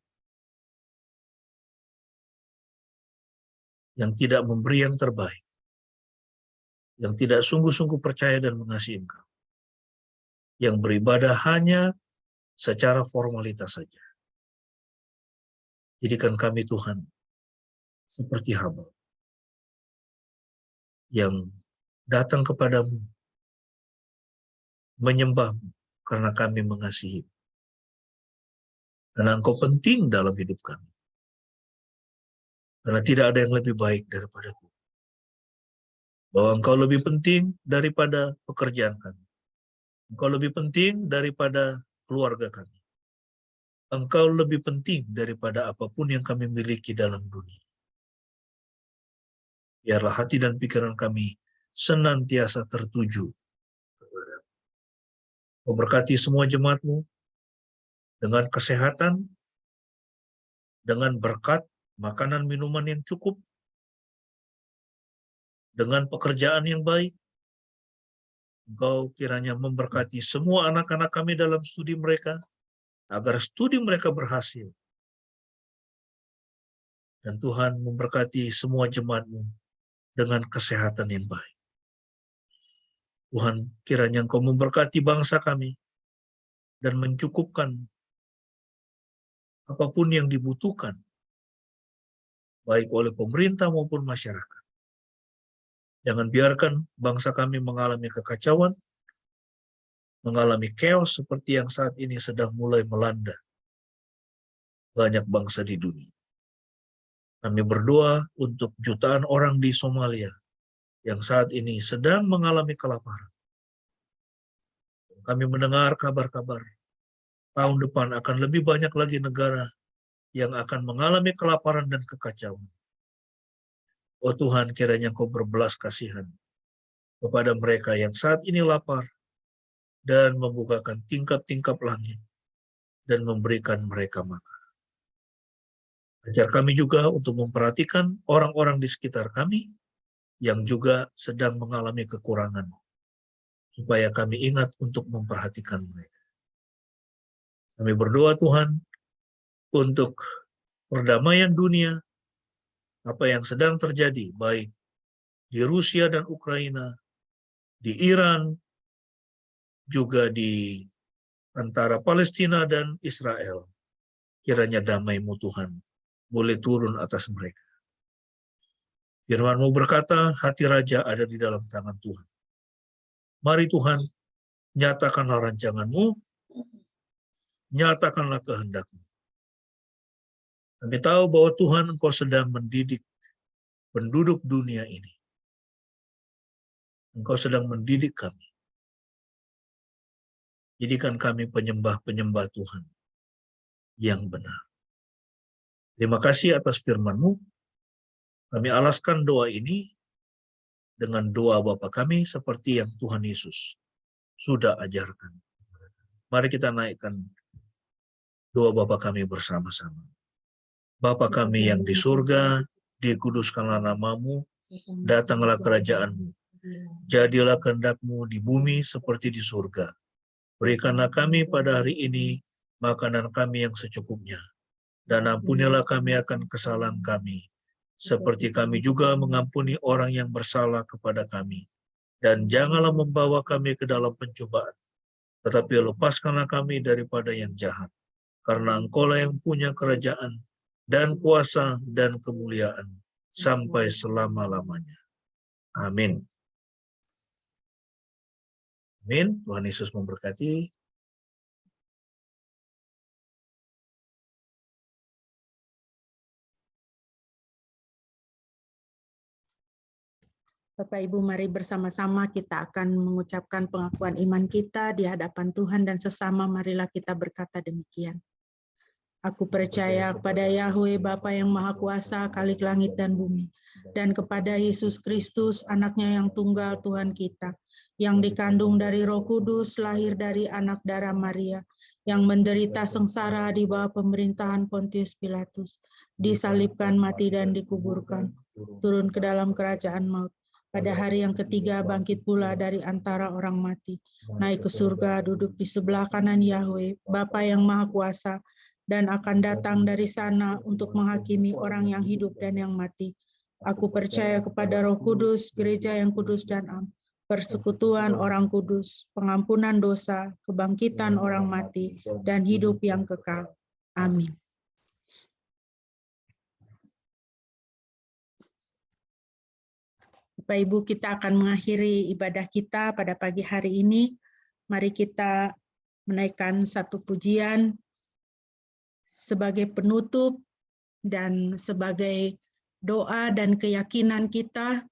yang tidak memberi yang terbaik, yang tidak sungguh-sungguh percaya dan mengasihi Engkau, yang beribadah hanya secara formalitas saja. Jadikan kami Tuhan seperti Habel, yang datang kepadamu, menyembahmu, karena kami mengasihi. Karena Engkau penting dalam hidup kami. Karena tidak ada yang lebih baik daripadaku. Bahwa Engkau lebih penting daripada pekerjaan kami. Engkau lebih penting daripada keluarga kami. Engkau lebih penting daripada apapun yang kami miliki dalam dunia. Biarlah hati dan pikiran kami senantiasa tertuju kepadamu. Memberkati semua jemaat-Mu dengan kesehatan, dengan berkat, makanan minuman yang cukup, dengan pekerjaan yang baik. Engkau kiranya memberkati semua anak-anak kami dalam studi mereka, agar studi mereka berhasil. Dan Tuhan memberkati semua jemaat-Mu dengan kesehatan yang baik. Tuhan, kiranya Engkau memberkati bangsa kami dan mencukupkan apapun yang dibutuhkan, baik oleh pemerintah maupun masyarakat. Jangan biarkan bangsa kami mengalami kekacauan, mengalami chaos seperti yang saat ini sedang mulai melanda banyak bangsa di dunia. Kami berdoa untuk jutaan orang di Somalia yang saat ini sedang mengalami kelaparan. Kami mendengar kabar-kabar tahun depan akan lebih banyak lagi negara yang akan mengalami kelaparan dan kekacauan. Oh Tuhan, kiranya Engkau berbelas kasihan kepada mereka yang saat ini lapar dan membukakan tingkap-tingkap langit dan memberikan mereka makan. Ajar kami juga untuk memperhatikan orang-orang di sekitar kami yang juga sedang mengalami kekurangan, supaya kami ingat untuk memperhatikan mereka. Kami berdoa Tuhan untuk perdamaian dunia, apa yang sedang terjadi, baik di Rusia dan Ukraina, di Iran, juga di antara Palestina dan Israel. Kiranya damai-Mu Tuhan boleh turun atas mereka. Firman-Mu berkata, hati raja ada di dalam tangan Tuhan. Mari Tuhan, nyatakanlah rancangan-Mu, nyatakanlah kehendak-Mu. Kami tahu bahwa Tuhan Engkau sedang mendidik penduduk dunia ini. Engkau sedang mendidik kami. Jadikan kami penyembah-penyembah Tuhan yang benar. Terima kasih atas firman-Mu. Kami alaskan doa ini dengan doa Bapa kami seperti yang Tuhan Yesus sudah ajarkan. Mari kita naikkan doa Bapa kami bersama-sama. Bapa kami yang di surga, dikuduskanlah nama-Mu, datanglah kerajaan-Mu. Jadilah kehendak-Mu di bumi seperti di surga. Berikanlah kami pada hari ini makanan kami yang secukupnya. Dan ampunilah kami akan kesalahan kami, seperti kami juga mengampuni orang yang bersalah kepada kami. Dan janganlah membawa kami ke dalam pencobaan, tetapi lepaskanlah kami daripada yang jahat. Karena Engkau-lah yang punya kerajaan, dan kuasa, dan kemuliaan, sampai selama-lamanya. Amin. Amin. Tuhan Yesus memberkati. Bapak Ibu, mari bersama-sama kita akan mengucapkan pengakuan iman kita di hadapan Tuhan dan sesama marilah kita berkata demikian. Aku percaya kepada Yahweh Bapa yang Maha Kuasa, Khalik langit dan bumi, dan kepada Yesus Kristus, anaknya yang tunggal Tuhan kita, yang dikandung dari Roh Kudus, lahir dari anak darah Maria, yang menderita sengsara di bawah pemerintahan Pontius Pilatus, disalibkan, mati, dan dikuburkan, turun ke dalam kerajaan maut. Pada hari yang ketiga bangkit pula dari antara orang mati, naik ke surga, duduk di sebelah kanan Yahweh, Bapa yang Maha Kuasa, dan akan datang dari sana untuk menghakimi orang yang hidup dan yang mati. Aku percaya kepada Roh Kudus, gereja yang kudus dan am, persekutuan orang kudus, pengampunan dosa, kebangkitan orang mati, dan hidup yang kekal. Amin. Bapak Ibu, kita akan mengakhiri ibadah kita pada pagi hari ini. Mari kita menaikkan satu pujian sebagai penutup dan sebagai doa dan keyakinan kita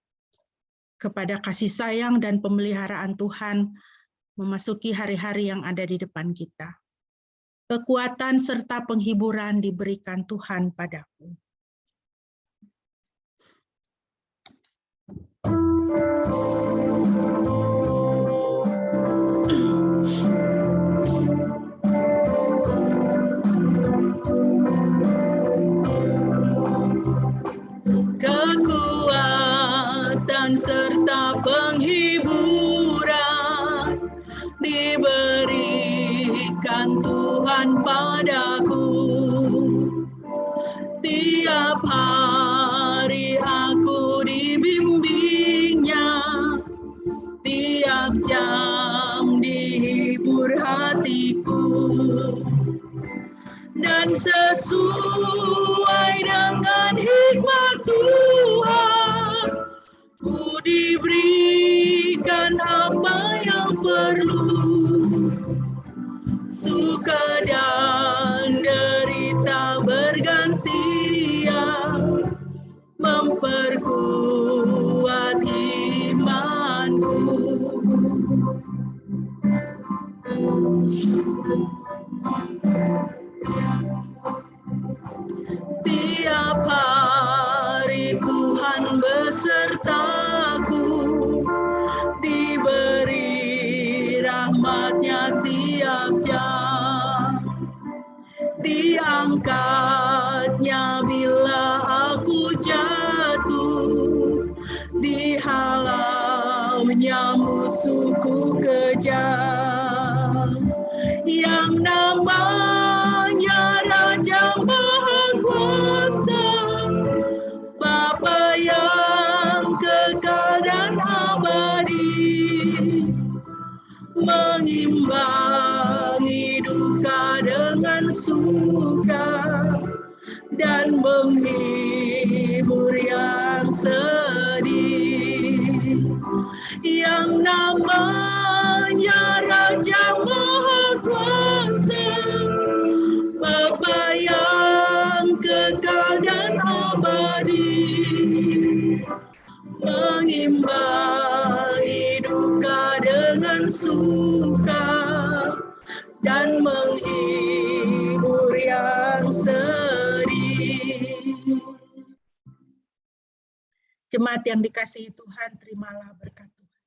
kepada kasih sayang dan pemeliharaan Tuhan memasuki hari-hari yang ada di depan kita. Kekuatan serta penghiburan diberikan Tuhan padaku. Kekuatan serta penghiburan diberikan Tuhan padaku. Tiap hari aku dibimbingnya, tiap jam dihibur hatiku, dan sesuai dengan hikmat Tuhan, ku diberikan apa yang perlu. Suka dan derita bergantian, memperkuat imanku. Tiap hari Tuhan besertaku, diberi rahmat-Nya tiap jam, diangkat-Nya bila aku jatuh, dihalau-Nya musuhku kejam. Yang namanya Raja Maha Kuasa, Bapa yang kekal dan abadi, mengimbangi duka dengan suka, dan menghibur yang sedih. Yang namanya Raja Maha Kuasa, Bapa yang kekal dan abadi, mengimbangi duka dengan suka, dan menghibur yang sedih. Jemaat yang dikasihi Tuhan, terimalah berkat Tuhan.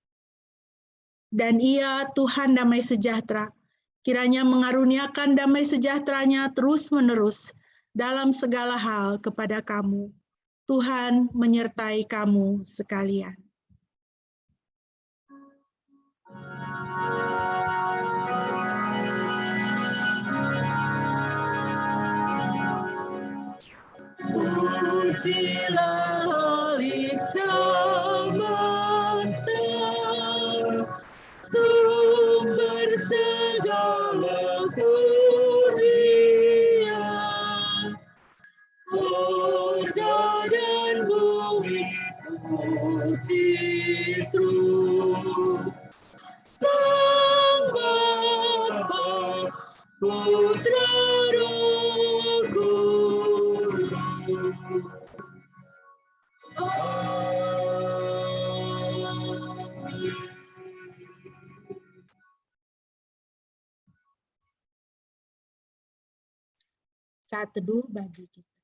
Dan Ia, Tuhan damai sejahtera, kiranya mengaruniakan damai sejahtera-Nya terus-menerus dalam segala hal kepada kamu. Tuhan menyertai kamu sekalian. Pujilah Halik semesta, sumber segala kurnia, surga dan bumi puji terus Sang Bapa, Putra, Roh Kudus. Amin. Saat teduh bagi kita.